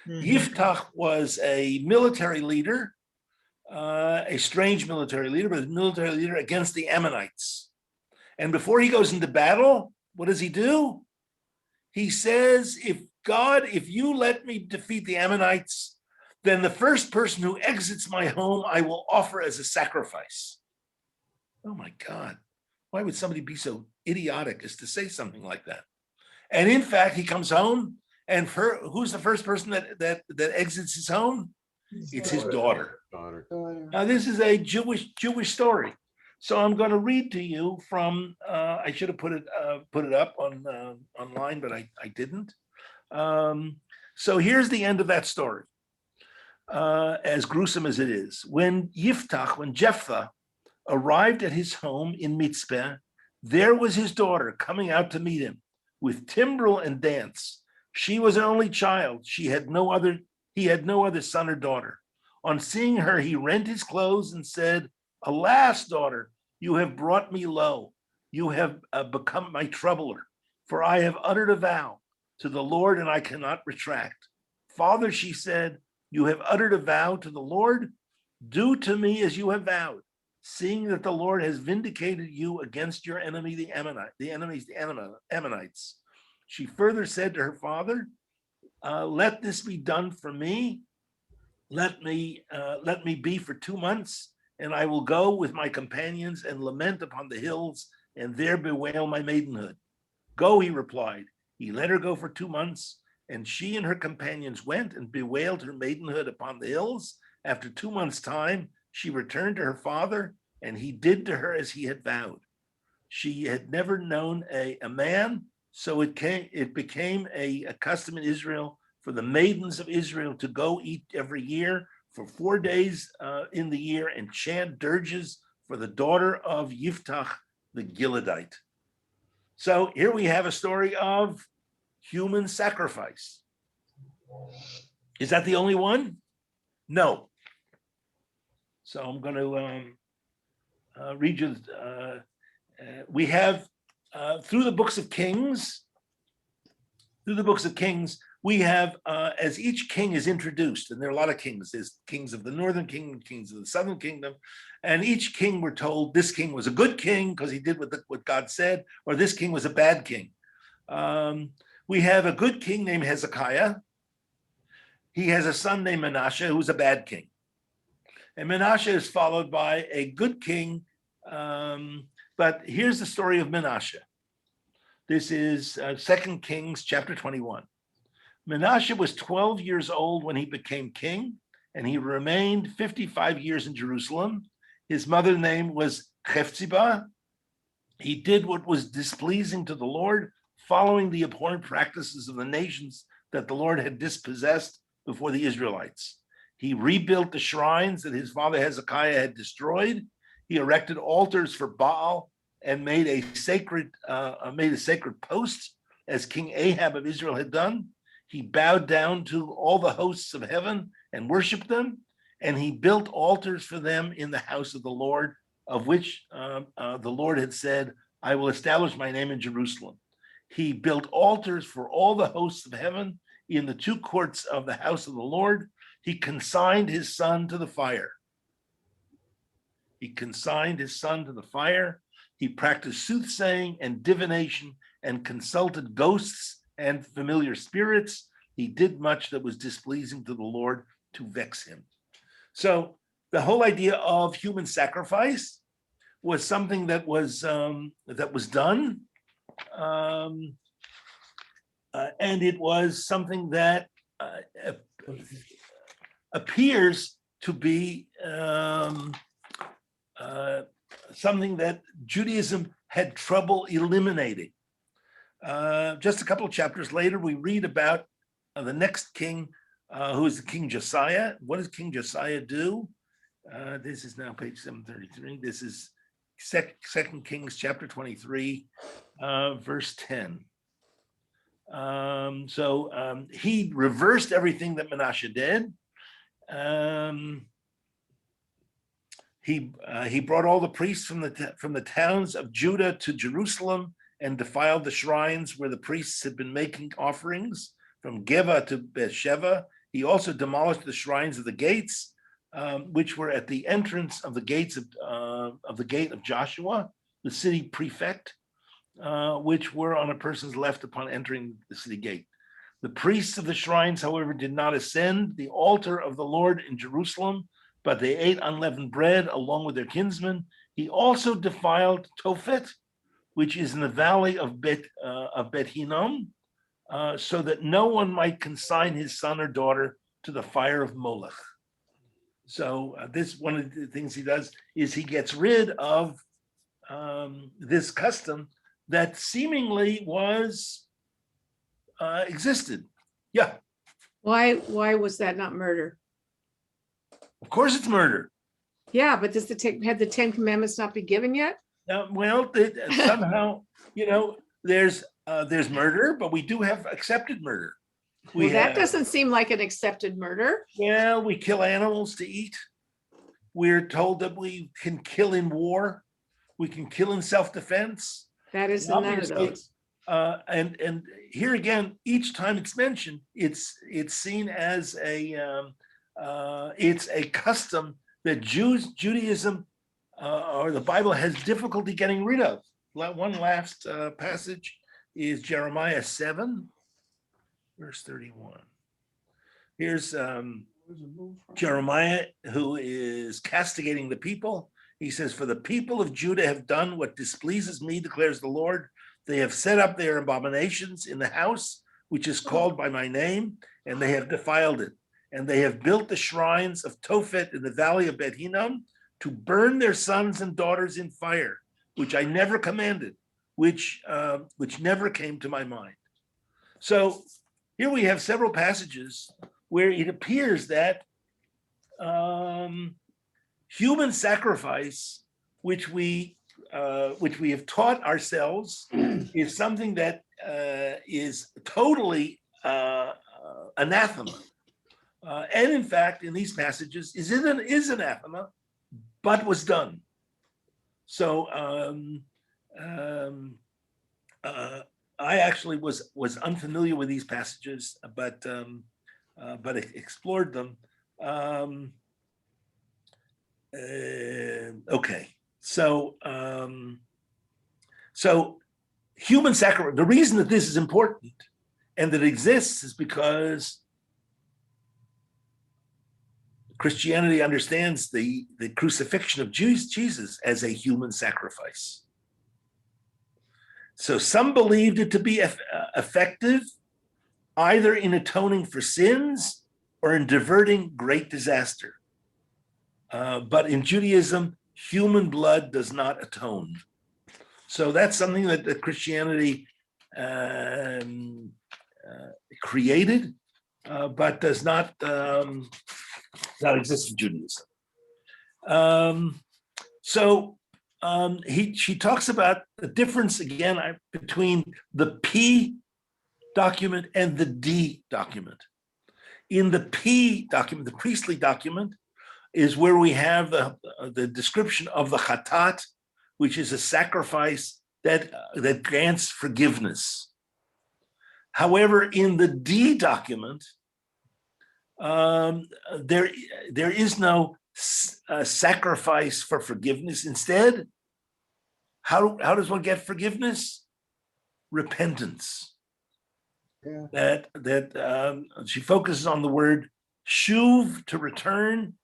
Yiftach was a military leader, a strange military leader, but a military leader against the Ammonites. And before he goes into battle, what does he do? He says, if you let me defeat the Ammonites, then the first person who exits my home, I will offer as a sacrifice. Oh my God, why would somebody be so idiotic as to say something like that? And in fact, he comes home, and who's the first person that exits his home? It's his daughter. Now, this is a Jewish story. So I'm going to read to you from, I should have put it up online, but I didn't. So here's the end of that story, as gruesome as it is. When Jephthah arrived at his home in Mitzpeh, there was his daughter coming out to meet him with timbrel and dance. She was an only child. He had no other son or daughter. On seeing her, he rent his clothes and said, "Alas, daughter, you have brought me low. You have become my troubler, for I have uttered a vow to the Lord and I cannot retract." "Father," she said, "you have uttered a vow to the Lord. Do to me as you have vowed, seeing that the Lord has vindicated you against your enemy, the Ammonites." She further said to her father, "Let this be done for me. Let me be for 2 months, and I will go with my companions and lament upon the hills and there bewail my maidenhood." "Go," he replied. He let her go for 2 months, and she and her companions went and bewailed her maidenhood upon the hills. After 2 months' time, she returned to her father, and he did to her as he had vowed. She had never known a man, so it became a custom in Israel for the maidens of Israel to go eat every year for 4 days in the year and chant dirges for the daughter of Yiftach the Gileadite. So here we have a story of human sacrifice. Is that the only one? No. So I'm going to read you. We have through the books of Kings. We have, as each king is introduced, and there are a lot of kings. There's kings of the northern kingdom, kings of the southern kingdom, and each king we're told this king was a good king because he did what God said, or this king was a bad king. We have a good king named Hezekiah. He has a son named Manasseh, who's a bad king. And Manasseh is followed by a good king. But here's the story of Manasseh. This is 2 Kings chapter 21. Manasseh was 12 years old when he became king, and he remained 55 years in Jerusalem. His mother's name was Hephzibah. He did what was displeasing to the Lord, following the abhorrent practices of the nations that the Lord had dispossessed before the Israelites. He rebuilt the shrines that his father Hezekiah had destroyed. He erected altars for Baal and made a sacred post, as King Ahab of Israel had done. He bowed down to all the hosts of heaven and worshiped them, and he built altars for them in the house of the Lord, of which the Lord had said, "I will establish my name in Jerusalem." He built altars for all the hosts of heaven in the 2 courts of the house of the Lord. He consigned his son to the fire. He practiced soothsaying and divination and consulted ghosts and familiar spirits. He did much that was displeasing to the Lord to vex him. So the whole idea of human sacrifice was something that was done, and it was something that appears to be something that Judaism had trouble eliminating. Just a couple of chapters later, we read about the next king, who is the King Josiah. What does King Josiah do? This is now page 733. This is 2 Kings chapter 23, verse 10. He reversed everything that Manasseh did. He brought all the priests from the towns of Judah to Jerusalem and defiled the shrines where the priests had been making offerings, from Geba to Beersheba. He also demolished the shrines of the gates, which were at the entrance of the gate of Joshua, the city prefect. which were on a person's left upon entering the city gate. The priests of the shrines, however, did not ascend the altar of the Lord in Jerusalem, but they ate unleavened bread along with their kinsmen. He also defiled Tophet, which is in the valley of Bet Hinnom, so that no one might consign his son or daughter to the fire of Molech. So this, one of the things he does is he gets rid of this custom that seemingly was existed. Yeah, Why was that not murder? of course it's murder. Yeah, but had the 10 Commandments not be given yet? Well, somehow, there's murder, but we do have accepted murder. Well, that doesn't seem like an accepted murder. Well, we kill animals to eat. We're told that we can kill in war. We can kill in self-defense. That is none of Obviously, those. and here again, each time it's mentioned, it's seen as it's a custom that Judaism or the Bible has difficulty getting rid of. One last passage is Jeremiah 7, verse 31. Here's Jeremiah, who is castigating the people. He says, "For the people of Judah have done what displeases me, declares the Lord. They have set up their abominations in the house, which is called by my name, and they have defiled it. And they have built the shrines of Tophet in the valley of Bet Hinnom to burn their sons and daughters in fire, which I never commanded, which never came to my mind." So here we have several passages where it appears that human sacrifice, which we have taught ourselves, is something that is totally anathema. And in fact, in these passages, is anathema, but was done. So I actually was unfamiliar with these passages, but explored them. Okay, so human sacrifice. The reason that this is important and that it exists is because Christianity understands the crucifixion of Jesus as a human sacrifice. So some believed it to be effective either in atoning for sins or in diverting great disaster. But in Judaism, human blood does not atone. So that's something that Christianity created, but does not exist in Judaism. She talks about the difference again between the P document and the D document. In the P document, the priestly document, is where we have the description of the chatat, which is a sacrifice that grants forgiveness. However, in the D document, there is no sacrifice for forgiveness. Instead, how does one get forgiveness? Repentance. Yeah. That she focuses on the word shuv, to return,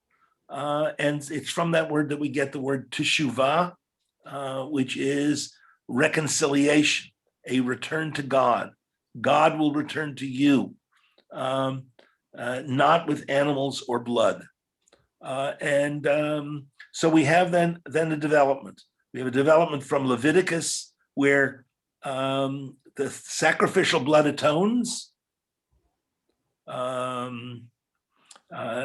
and it's from that word that we get the word teshuvah, which is reconciliation, a return to God. God will return to you, not with animals or blood. So we have then the development. We have a development from Leviticus where the sacrificial blood atones.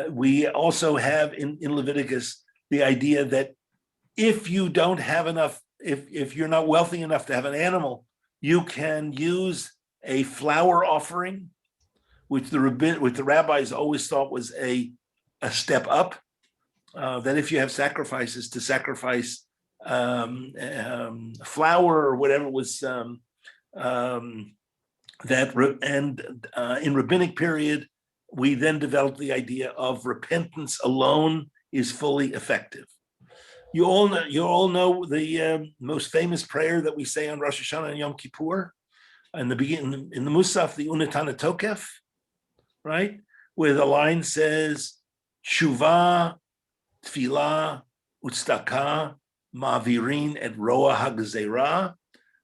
We also have in Leviticus the idea that if you don't have enough, if you're not wealthy enough to have an animal, you can use a flour offering, which the rabbis always thought was a step up. That if you have sacrifices, to sacrifice flour or whatever was in rabbinic period, we then developed the idea of repentance alone is fully effective. You all know the most famous prayer that we say on Rosh Hashanah and Yom Kippur, in the beginning, in the Musaf, the Unetana Tokef, right? Where the line says, Tshuva, Tfilah, Utstaka, Ma'virin et Roa HaGzera,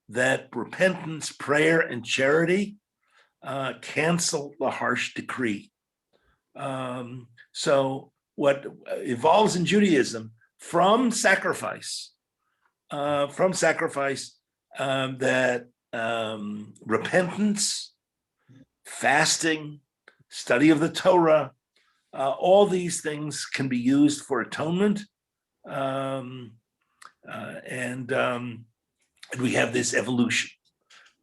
that repentance, prayer, and charity cancel the harsh decree. So what evolves in Judaism from sacrifice, that repentance, fasting, study of the Torah, all these things can be used for atonement. And we have this evolution.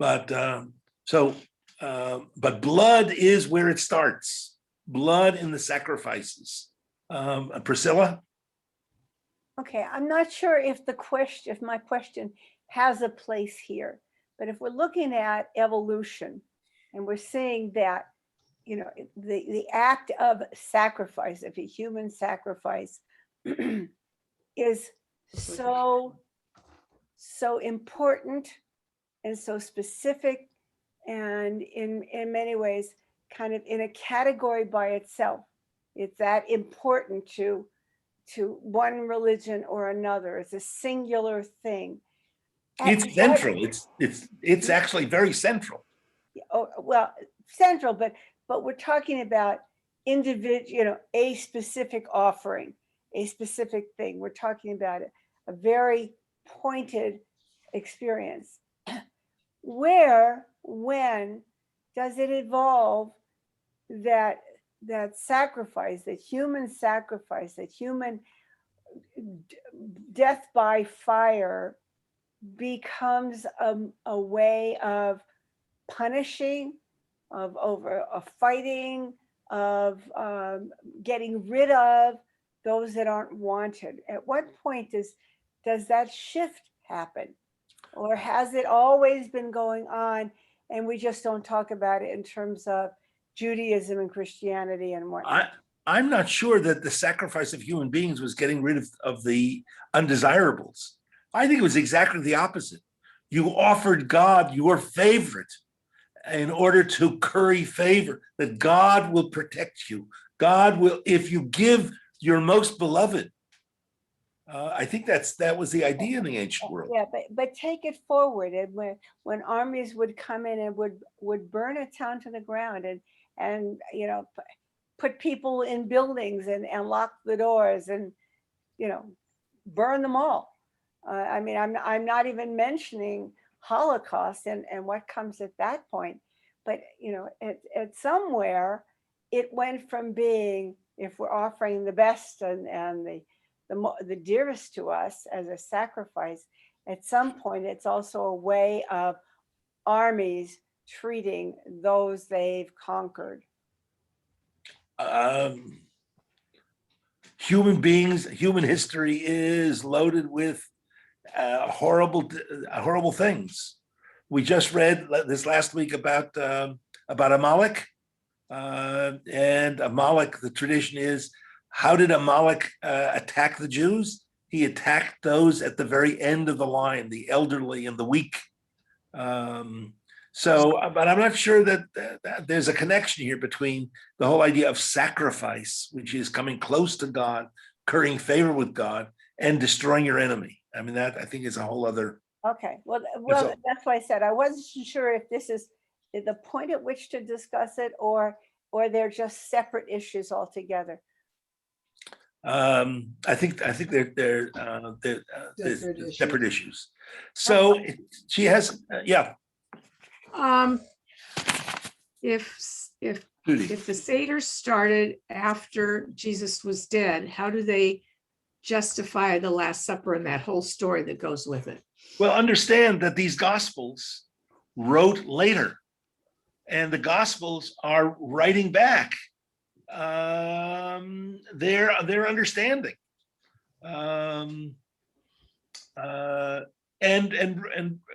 But blood is where it starts. Blood in the sacrifices. Priscilla? Okay, I'm not sure if my question has a place here, but if we're looking at evolution and we're seeing that, the act of sacrifice, of a human sacrifice, is so important and so specific, and in many ways kind of in a category by itself. It's that important to one religion or another. It's a singular thing. It's central. It's actually very central. Oh, well, central, but we're talking about individual, a specific offering, a specific thing. We're talking about a very pointed experience. Where, when does it evolve that sacrifice, that human sacrifice, that human death by fire becomes a way of punishing, of fighting, of getting rid of those that aren't wanted? At what point does that shift happen? Or has it always been going on and we just don't talk about it in terms of Judaism and Christianity and whatnot? I'm not sure that the sacrifice of human beings was getting rid of the undesirables. I think it was exactly the opposite. You offered God your favorite in order to curry favor, that God will protect you. God will, if you give your most beloved. I think that was the idea in the ancient world. Yeah, but take it forward, and when armies would come in and would burn a town to the ground and put people in buildings and lock the doors and burn them all. I mean, I'm not even mentioning Holocaust and what comes at that point, but at somewhere it went from being, if we're offering the best and the dearest to us as a sacrifice, at some point it's also a way of armies treating those they've conquered. Human beings, human history is loaded with horrible things. We just read this last week about Amalek, and Amalek. The tradition is, how did Amalek attack the Jews? He attacked those at the very end of the line, the elderly and the weak. But I'm not sure that there's a connection here between the whole idea of sacrifice, which is coming close to God, currying favor with God, and destroying your enemy. I mean, that I think is a whole other. Okay, well, that's why I said I wasn't sure if this is the point at which to discuss it, or they're just separate issues altogether. I think they're separate issues. So she has, yeah. If the Seder started after Jesus was dead, how do they justify the Last Supper and that whole story that goes with it? Well, understand that these Gospels wrote later, and the Gospels are writing back their understanding, and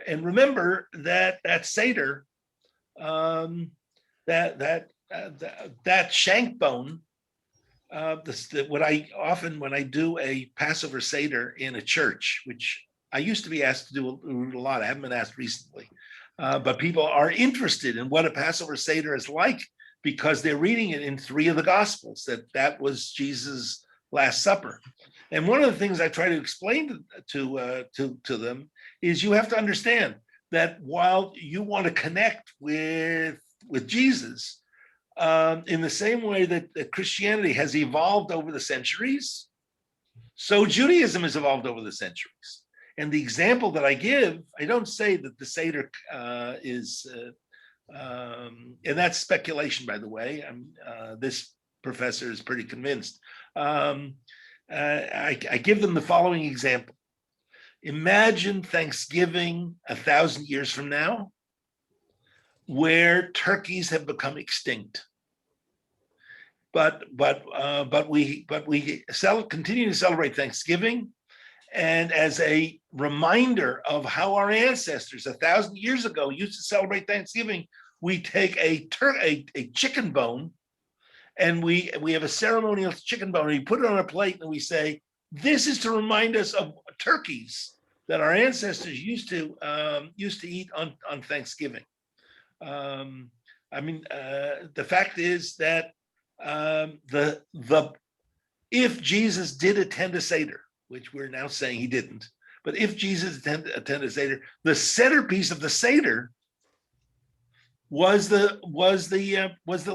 remember that Seder, that shank bone what I often, when I do a Passover Seder in a church, which I used to be asked to do a lot, I haven't been asked recently, but people are interested in what a Passover Seder is like because they're reading it in 3 of the Gospels, that was Jesus' Last Supper. And one of the things I try to explain to them is you have to understand that while you want to connect with Jesus, in the same way that Christianity has evolved over the centuries, so Judaism has evolved over the centuries. And the example that I give, I don't say that the Seder is, and that's speculation, by the way. This professor is pretty convinced. I give them the following example. Imagine Thanksgiving 1,000 years from now, where turkeys have become extinct. But we continue to celebrate Thanksgiving, and as a reminder of how our ancestors 1,000 years ago used to celebrate Thanksgiving, we take a chicken bone, and we have a ceremonial chicken bone, and we put it on a plate, and we say, "This is to remind us of turkeys that our ancestors used to eat on Thanksgiving." The fact is that if Jesus did attend a Seder, which we're now saying he didn't, but if Jesus attended a Seder, the centerpiece of the Seder was the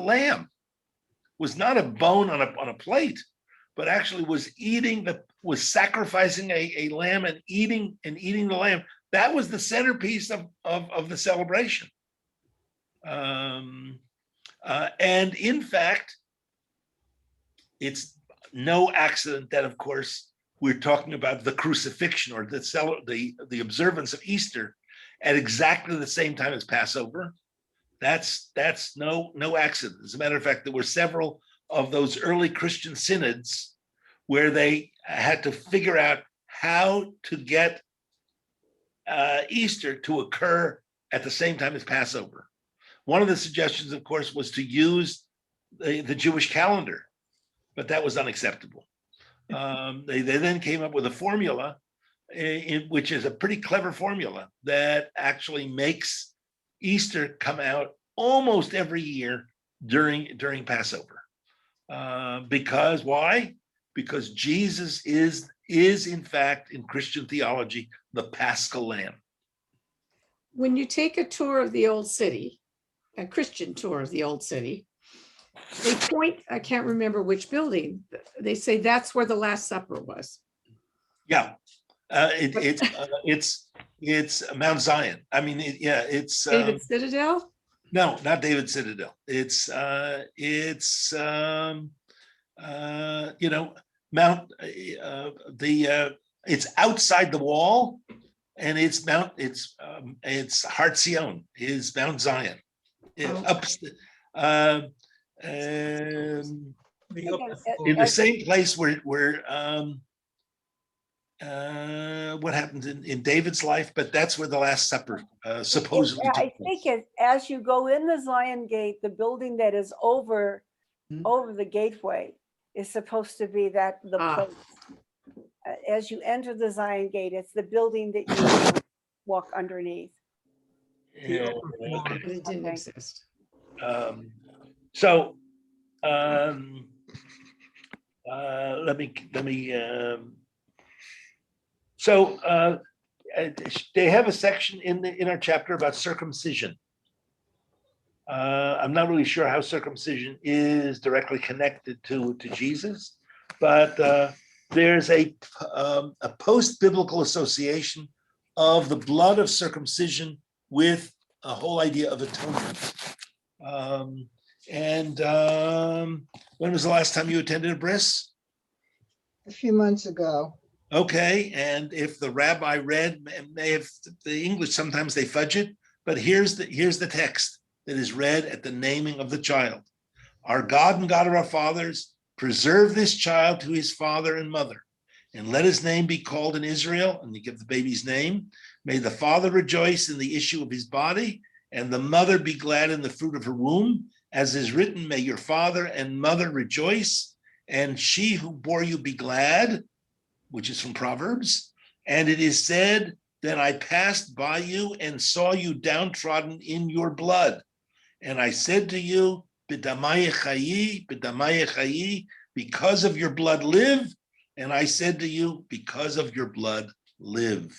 lamb, was not a bone on a plate, but actually was sacrificing a lamb and eating the lamb. That was the centerpiece of the celebration. And in fact, it's no accident that, of course, we're talking about the crucifixion or the observance of Easter at exactly the same time as Passover. That's no accident. As a matter of fact, there were several of those early Christian synods where they had to figure out how to get Easter to occur at the same time as Passover. One of the suggestions, of course, was to use the Jewish calendar, but that was unacceptable. They then came up with a formula, which is a pretty clever formula that actually makes Easter come out almost every year during Passover. Because why? Because Jesus is in fact, in Christian theology, the Paschal Lamb. When you take a tour of the old city, a Christian tour of the old city, they point, I can't remember which building, they say that's where the Last Supper was. Yeah, it's Mount Zion. I mean, it's David Citadel? No, not David Citadel. It's Mount it's outside the wall, and it's Har Zion is Mount Zion. In the same place where what happens in David's life, but that's where the Last Supper supposedly took I think as you go in the Zion Gate, the building that is over the gateway is supposed to be the place. As you enter the Zion Gate, it's the building that you walk underneath. Yeah, But it didn't exist. So let me they have a section in our chapter about circumcision. I'm not really sure how circumcision is directly connected to Jesus, but there's a post-biblical association of the blood of circumcision with a whole idea of atonement. When was the last time you attended a bris? A few months ago. Okay, and if the rabbi read, may have the English, sometimes they fudge it, but here's the text that is read at the naming of the child. Our God and God of our fathers, preserve this child to his father and mother, and let his name be called in Israel, and you give the baby's name. May the father rejoice in the issue of his body, and the mother be glad in the fruit of her womb. As is written, may your father and mother rejoice, and she who bore you be glad, which is from Proverbs. And it is said, then I passed by you and saw you downtrodden in your blood. And I said to you, B'damai chayi, because of your blood live. And I said to you, because of your blood live.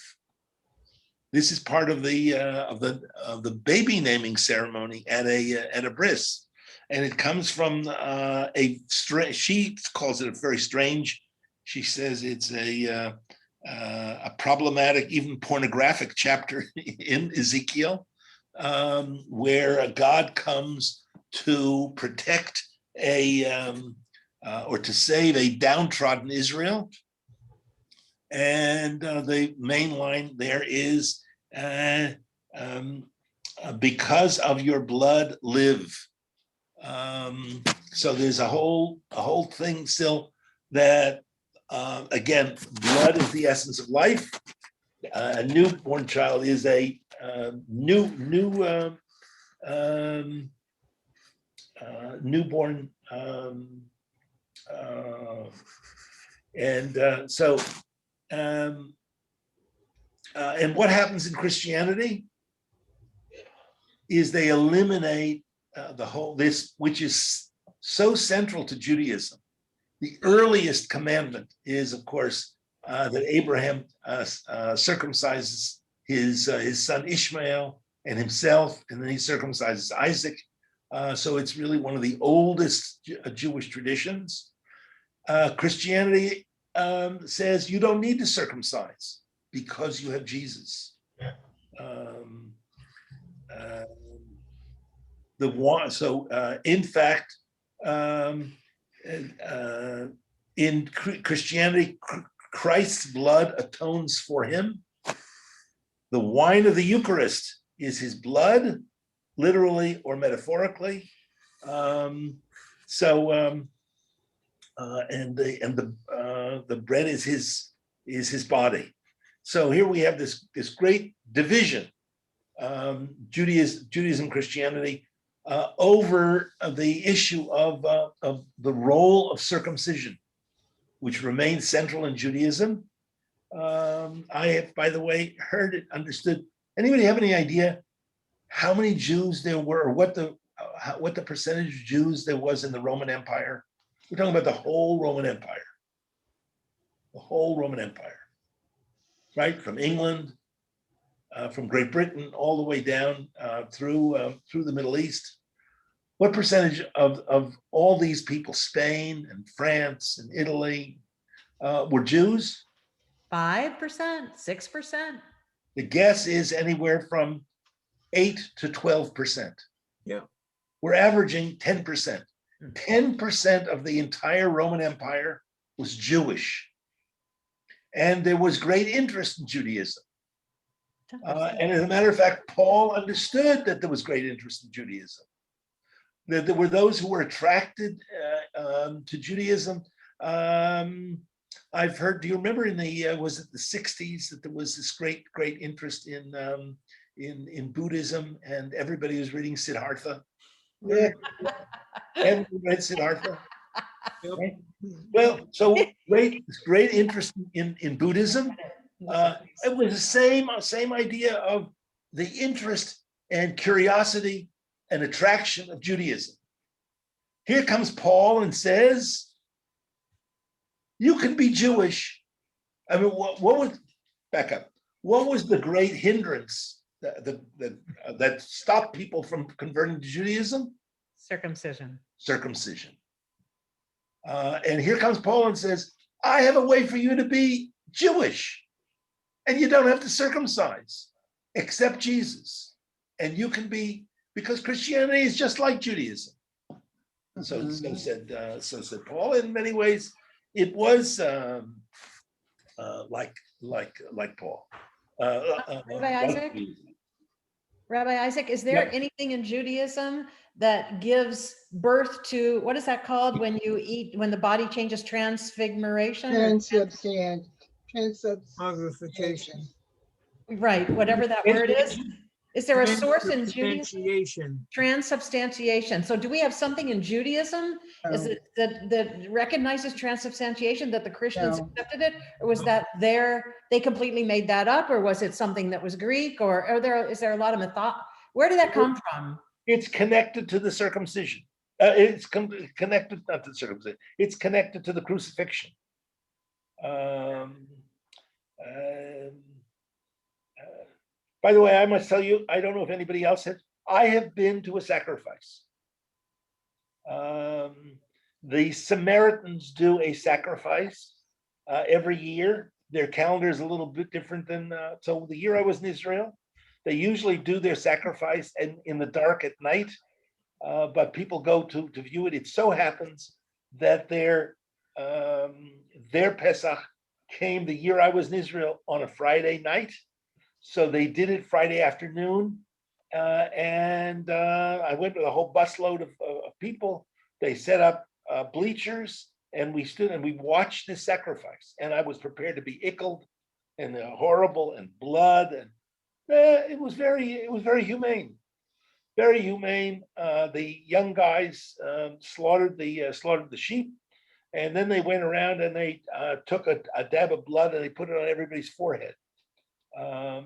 This is part of the baby naming ceremony at a bris, and it comes from she calls it a very strange. She says it's a problematic, even pornographic chapter in Ezekiel, where God comes to protect or to save a downtrodden Israel. And the main line there is, because of your blood live. So there's a whole thing still that, again, blood is the essence of life. A newborn child is a newborn. And what happens in Christianity is they eliminate this, which is so central to Judaism. The earliest commandment is, of course, that Abraham circumcises his son Ishmael and himself, and then he circumcises Isaac. So it's really one of the oldest Jewish traditions. Christianity says you don't need to circumcise because you have Jesus. In fact, in Christianity, Christ's blood atones for him. The wine of the Eucharist is his blood, literally or metaphorically. And the bread is his body. So here we have this great division, Judaism, Christianity, over the issue of the role of circumcision, which remains central in Judaism. I have, by the way, heard it understood. Anybody have any idea how many Jews there were, or what the percentage of Jews there was in the Roman Empire? We're talking about the whole Roman Empire. The whole Roman Empire, right? From England, from Great Britain, all the way down through the Middle East. What percentage of all these people, Spain and France and Italy, were Jews? 5%, 6%. The guess is anywhere from 8 to 12%. Yeah. We're averaging 10%. 10% of the entire Roman Empire was Jewish. And there was great interest in Judaism. And as a matter of fact, Paul understood that there was great interest in Judaism. That there were those who were attracted to Judaism. I've heard, do you remember in was it the 60s that there was this great interest in Buddhism, and everybody was reading Siddhartha? Yeah. Everybody read Siddhartha. Right? Well, so great interest in Buddhism. It was the same idea of the interest and curiosity and attraction of Judaism. Here comes Paul and says, you can be Jewish. I mean, what was, back up, what was the great hindrance that stopped people from converting to Judaism? Circumcision. Circumcision. And here comes Paul and says, I have a way for you to be Jewish, and you don't have to circumcise, accept Jesus, and you can be, because Christianity is just like Judaism. So said Paul. In many ways, it was like Paul. Rabbi Isaac, is there anything in Judaism that gives birth to, what is that called when you eat, when the body changes, transfiguration? Transubstantiation. Modification. Right, whatever that word is. Is there a source in Judaism? Transubstantiation. Transubstantiation. So do we have something in Judaism? Is No. it that recognizes transubstantiation, that the Christians No. accepted it? Or was that they completely made that up? Or was it something that was Greek? Or is there a lot of where did that come from? It's connected to the circumcision. Connected, not to the circumcision, it's connected to the crucifixion. By the way, I must tell you, I don't know if anybody else has, I have been to a sacrifice. The Samaritans do a sacrifice every year. Their calendar is a little bit different than, so the year I was in Israel, they usually do their sacrifice in the dark at night, but people go to view it. It so happens that their Pesach came the year I was in Israel on a Friday night. So they did it Friday afternoon, and I went with a whole busload of people. They set up bleachers, and we stood and we watched this sacrifice. And I was prepared to be ickled and horrible and blood, and it was very humane, very humane. The young guys slaughtered the sheep, and then they went around and they took a dab of blood and they put it on everybody's forehead.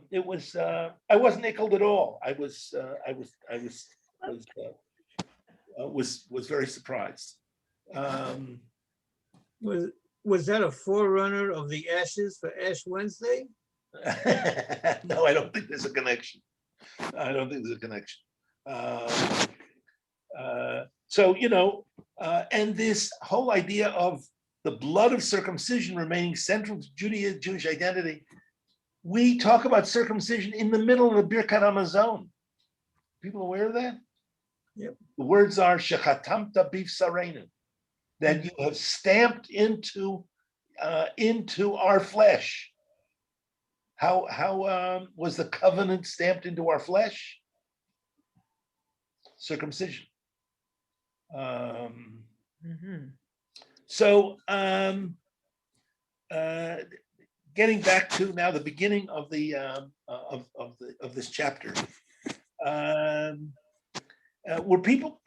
It was I wasn't ickled at all. I was very surprised. Was that a forerunner of the ashes for Ash Wednesday? No, I don't think there's a connection. So, and this whole idea of the blood of circumcision remaining central to Jewish identity. We talk about circumcision in the middle of the Birkat Hamazon. People aware of that? Yep. The words are shechatamta bivsareinu, that you have stamped into our flesh. How was the covenant stamped into our flesh? Circumcision. So getting back to now the beginning of the of this chapter, were people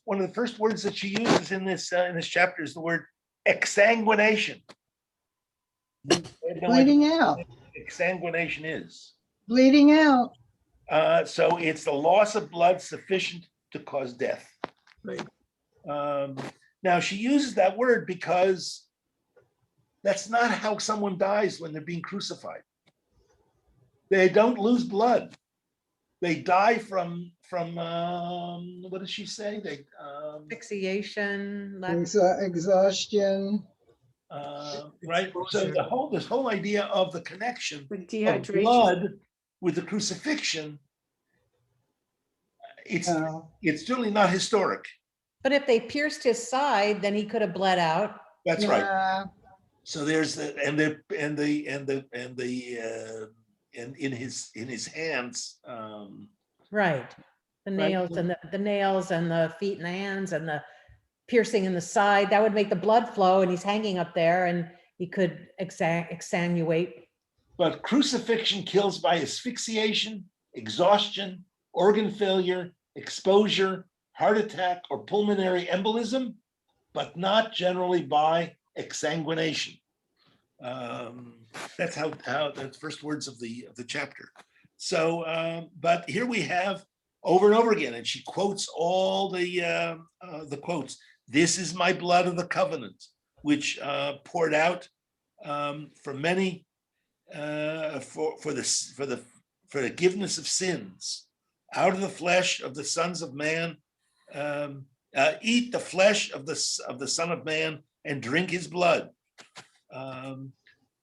one of the first words that she uses in this chapter is the word exsanguination. Bleeding out. Exsanguination is Bleeding out. so it's the loss of blood sufficient to cause death. Right. Now she uses that word because that's not how someone dies when they're being crucified. They don't lose blood. They die from what does she say? They Asphyxiation, Exhaustion. right. So this whole idea of the connection With of dehydration. blood with the crucifixion, it's certainly not historic. but if they pierced his side, then he could have bled out. That's right. Yeah. So there's in his hands. Right. The nails and the nails and the feet and the hands and the piercing in the side, that would make the blood flow, and he's hanging up there and he could exsanguinate. But crucifixion kills by asphyxiation, exhaustion, organ failure, exposure, heart attack, or pulmonary embolism, but not generally by exsanguination. That's how the first words of the chapter. So, but here we have over and over again, and she quotes all the quotes. This is my blood of the covenant, which poured out for many for the forgiveness of sins. Out of the flesh of the sons of man, eat the flesh of the Son of Man and drink his blood.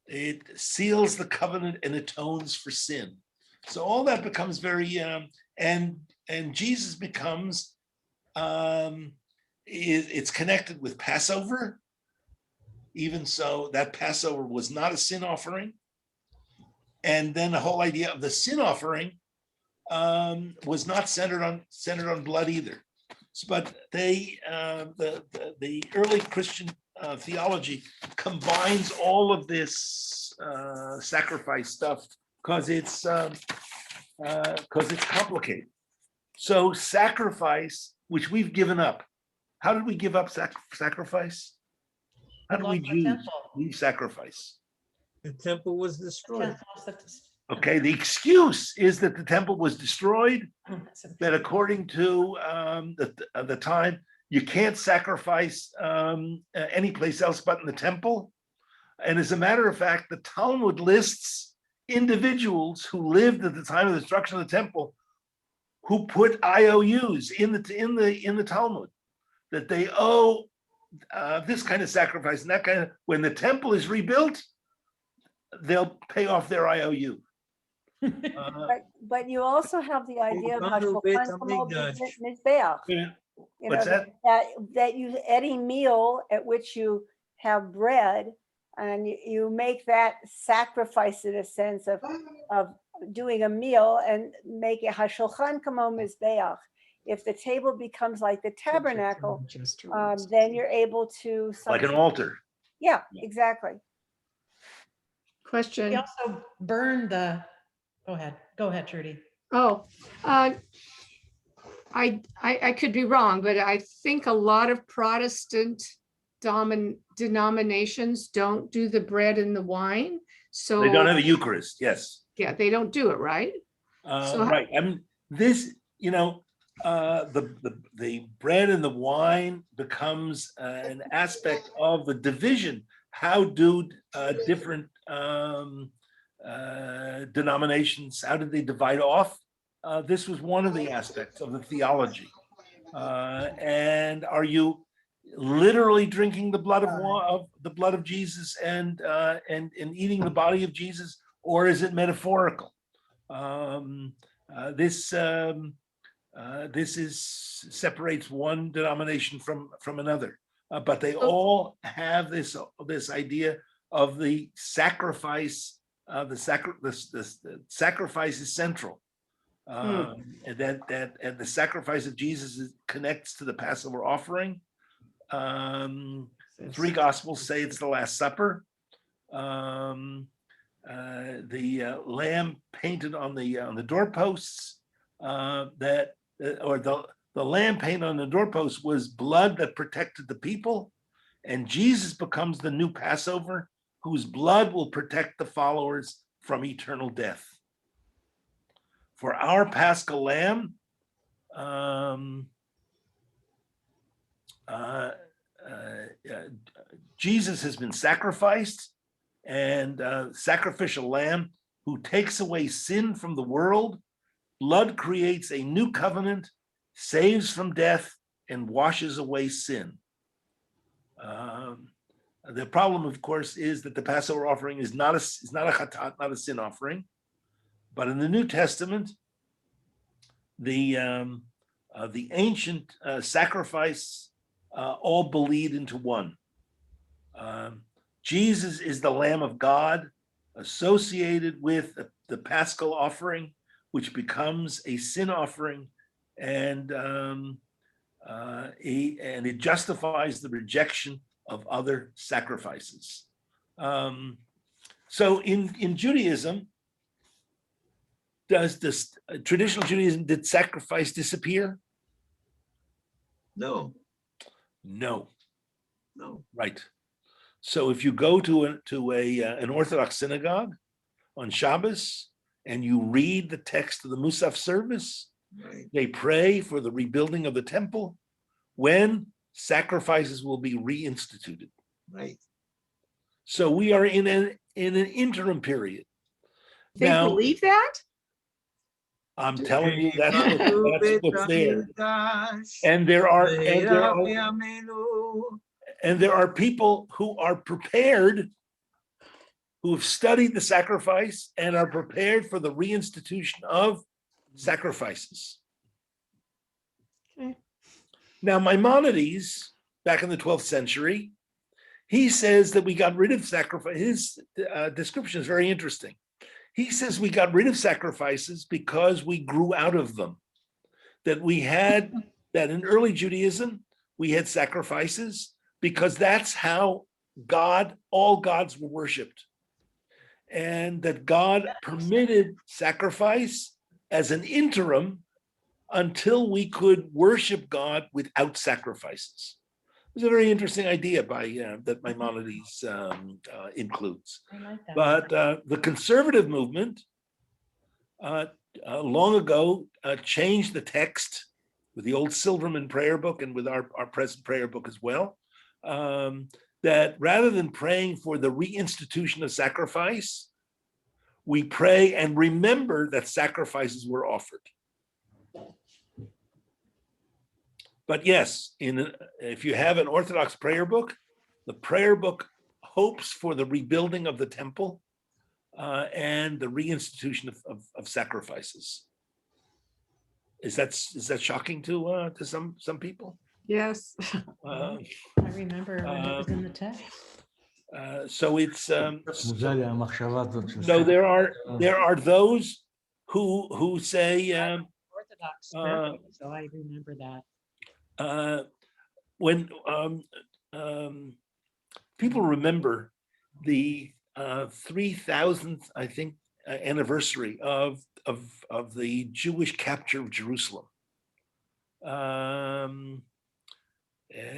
It seals the covenant and atones for sin. So all that becomes very and Jesus becomes it's connected with Passover. Even so, that Passover was not a sin offering. And then the whole idea of the sin offering was not centered on blood either. But the early Christian theology combines all of this sacrifice stuff because it's because it's complicated. So sacrifice, which we've given up. How did we give up sacrifice? How did we Lost the Jews temple. leave sacrifice? The temple was destroyed. Temples that- Okay, the excuse is that the temple was destroyed, that according to the time, you can't sacrifice any place else but in the temple. And as a matter of fact, the Talmud lists individuals who lived at the time of the destruction of the temple who put IOUs in the Talmud, that they owe this kind of sacrifice and that kind of, when the temple is rebuilt, they'll pay off their IOU. But you also have the idea of Bundle bit something, Mizbeach. Yeah. You What's know, that you, any meal at which you have bread and you make that sacrifice in a sense of doing a meal and make it hashulchan kamo mizbeach. If the table becomes like the tabernacle, then you're able to. Like an altar. Yeah, exactly. We Question. also burn the, go ahead, Trudy. Oh, I could be wrong, but I think a lot of Protestant denominations don't do the bread and the wine. So They don't have a Eucharist, yes. yeah, they don't do it, right? So how- Right, I mean, this, the bread and the wine becomes an aspect of the division. How do different denominations, how did they divide off? This was one of the aspects of the theology. And are you literally drinking the blood of Jesus and eating the body of Jesus, or is it metaphorical? This separates one denomination from another, but they all have this idea of the sacrifice. The sacrifice is central, and that the sacrifice of Jesus connects to the Passover offering. Three Gospels say it's the Last Supper. The lamb painted on the doorposts, the lamb painted on the doorposts was blood that protected the people, and Jesus becomes the new Passover, whose blood will protect the followers from eternal death. For our Paschal lamb, Jesus has been sacrificed, and sacrificial lamb who takes away sin from the world. Blood creates a new covenant, saves from death, and washes away sin. The problem, of course, is that the Passover offering is not a chatat, not a sin offering. But in the New Testament, the ancient sacrifice all bleed into one. Jesus is the Lamb of God associated with the Paschal offering, which becomes a sin offering, and it justifies the rejection of other sacrifices. So in Judaism, does this traditional Judaism, did sacrifice disappear? No, No. no. Right. So if you go to an Orthodox synagogue on Shabbos and you read the text of the Musaf service, Right. they pray for the rebuilding of the temple when sacrifices will be reinstituted. Right. So we are in an interim period. They Now, believe that? I'm telling you, that's what's there. And there are people who are prepared, who have studied the sacrifice and are prepared for the reinstitution of sacrifices. Okay. Now, Maimonides, back in the 12th century, he says that we got rid of sacrifice. His description is very interesting. He says we got rid of sacrifices because we grew out of them. That in early Judaism, we had sacrifices because that's how all gods were worshipped. And that God permitted sacrifice as an interim until we could worship God without sacrifices. It's a very interesting idea that Maimonides includes. I like that. But the conservative movement long ago changed the text with the old Silverman prayer book and with our present prayer book as well, that rather than praying for the reinstitution of sacrifice, we pray and remember that sacrifices were offered. But yes, if you have an Orthodox prayer book, the prayer book hopes for the rebuilding of the temple and the reinstitution of sacrifices. Is that shocking to some people? Yes. I remember when it was in the text. So it's no. There are those who say Orthodox church, so I remember that. when people remember the 3000th, I think, anniversary of the Jewish capture of Jerusalem,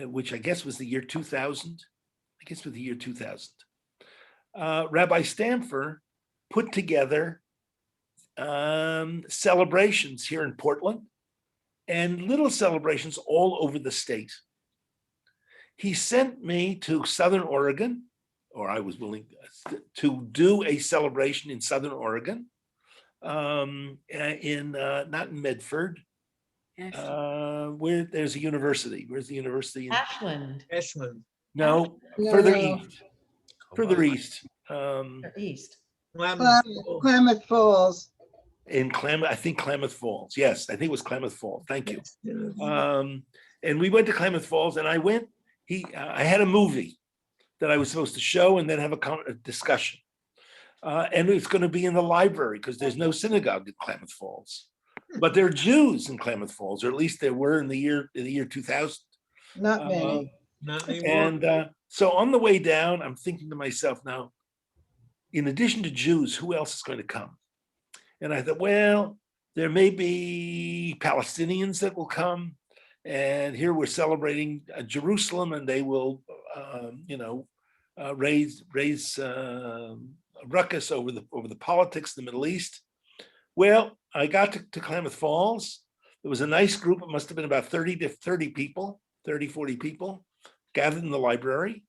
which I guess was the year 2000. I guess with the year 2000. Rabbi Stamfer put together celebrations here in Portland and little celebrations all over the state. He sent me to Southern Oregon, or I was willing to do a celebration in Southern Oregon, not in Medford, where there's a university. Where's the university? Ashland. Ashland. No, No, further no. east. Further east. Or east. Klamath Falls. In Klamath, I think Klamath Falls. Yes, I think it was Klamath Falls. Thank you. And we went to Klamath Falls, and I went. I had a movie that I was supposed to show and then have a discussion, and it's going to be in the library because there's no synagogue in Klamath Falls, but there are Jews in Klamath Falls, or at least there were in the year 2000. Not many. Not anymore. And so on the way down, I'm thinking to myself now, in addition to Jews, who else is going to come? And I thought, well, there may be Palestinians that will come. And here we're celebrating Jerusalem, and they will, raise a ruckus over the politics in the Middle East. Well, I got to Klamath Falls. There was a nice group. It must have been about 30 to 40 people gathered in the library.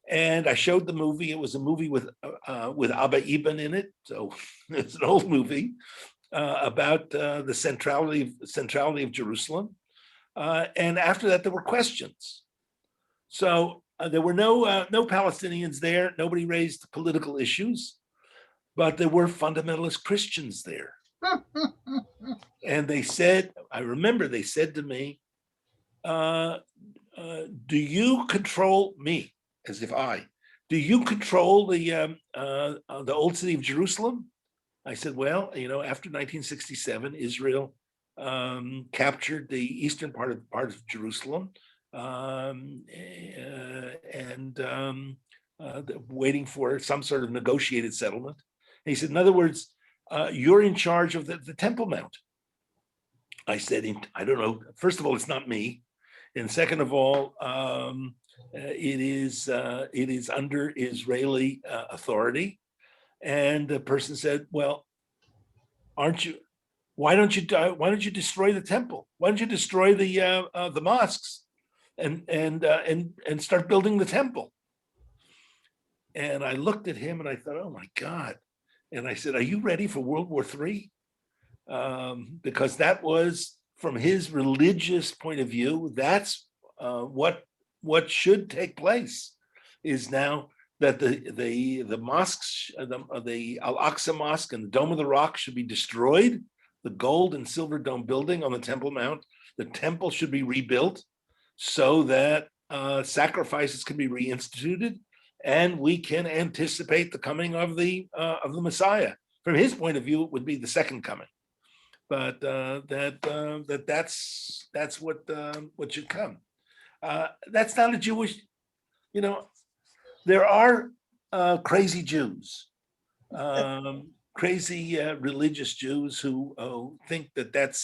And I showed the movie. It was a movie with Abba Eban in it. So it's an old movie about the centrality of Jerusalem. And after that, there were questions. So there were no Palestinians there. Nobody raised political issues, but there were fundamentalist Christians there. And they said, I remember they said to me, do you control me? As if do you control the old city of Jerusalem? I said, well, after 1967, Israel captured the eastern part of Jerusalem, and waiting for some sort of negotiated settlement. And he said, in other words, you're in charge of the Temple Mount. I said, I don't know. First of all, it's not me, and second of all, it is under Israeli authority. And the person said, well, why don't you destroy the temple? Why don't you destroy the mosques and start building the temple? And I looked at him and I thought, oh my God. And I said, are you ready for World War III? Because that was, from his religious point of view, that's what should take place, is now that the mosques, the Al-Aqsa Mosque and the Dome of the Rock should be destroyed. The gold and silver dome building on the Temple Mount, the temple should be rebuilt so that sacrifices can be reinstituted, and we can anticipate the coming of the Messiah. From his point of view, it would be the second coming, but that's what should come. That's not a Jewish, there are crazy Jews. crazy religious Jews who think that that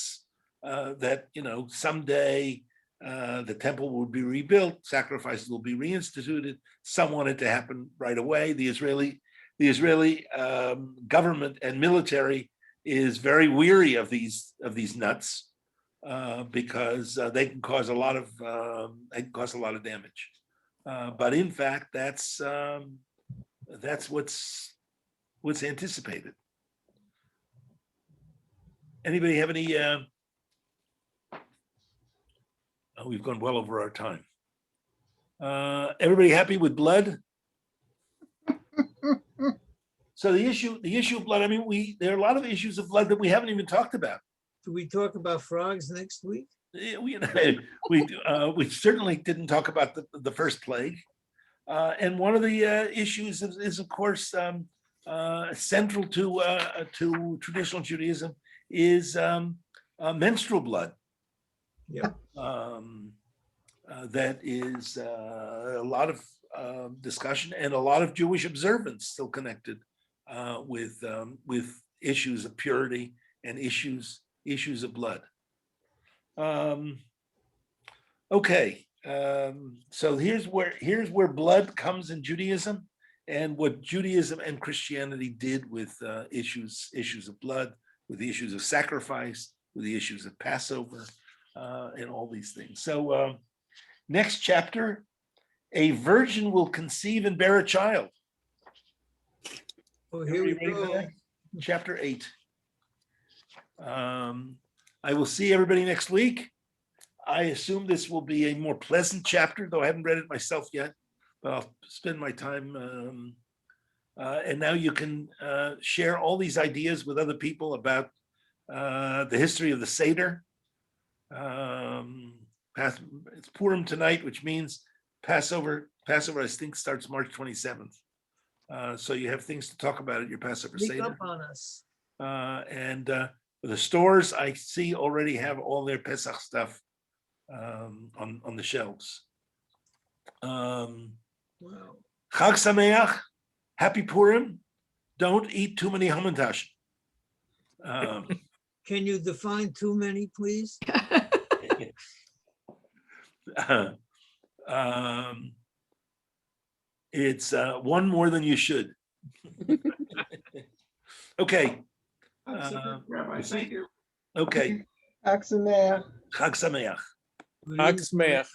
someday the temple will be rebuilt, sacrifices will be reinstituted. Some want it to happen right away. The Israeli government and military is very weary of these nuts because they can cause a lot of damage. But in fact, that's what's anticipated. Anybody have any? We've gone well over our time. Everybody happy with blood? So the issue of blood. I mean, there are a lot of issues of blood that we haven't even talked about. Do we talk about frogs next week? We certainly didn't talk about the first plague, and one of the issues is of course central to traditional Judaism is menstrual blood. Yeah. That is a lot of discussion and a lot of Jewish observance still connected with issues of purity and issues of blood. Okay, so here's where blood comes in Judaism, and what Judaism and Christianity did with issues of blood, with the issues of sacrifice, with the issues of Passover, and all these things. So next chapter, a virgin will conceive and bear a child. Oh, here we go. Chapter 8. I will see everybody next week. I assume this will be a more pleasant chapter, though I haven't read it myself yet, but I'll spend my time. And now you can share all these ideas with other people about the history of the Seder. It's Purim tonight, which means Passover, I think, starts March 27th. So you have things to talk about at your Passover Sneak Seder. up on us. And the stores I see already have all their Pesach stuff on the shelves. Wow. Chag Sameach, Happy Purim. Don't eat too many hamantash. Can you define too many, please? It's one more than you should. Okay. Rabbi, thank you. Okay. Axel Mayer. Chag Sameach. Good evening. Hag Sameach.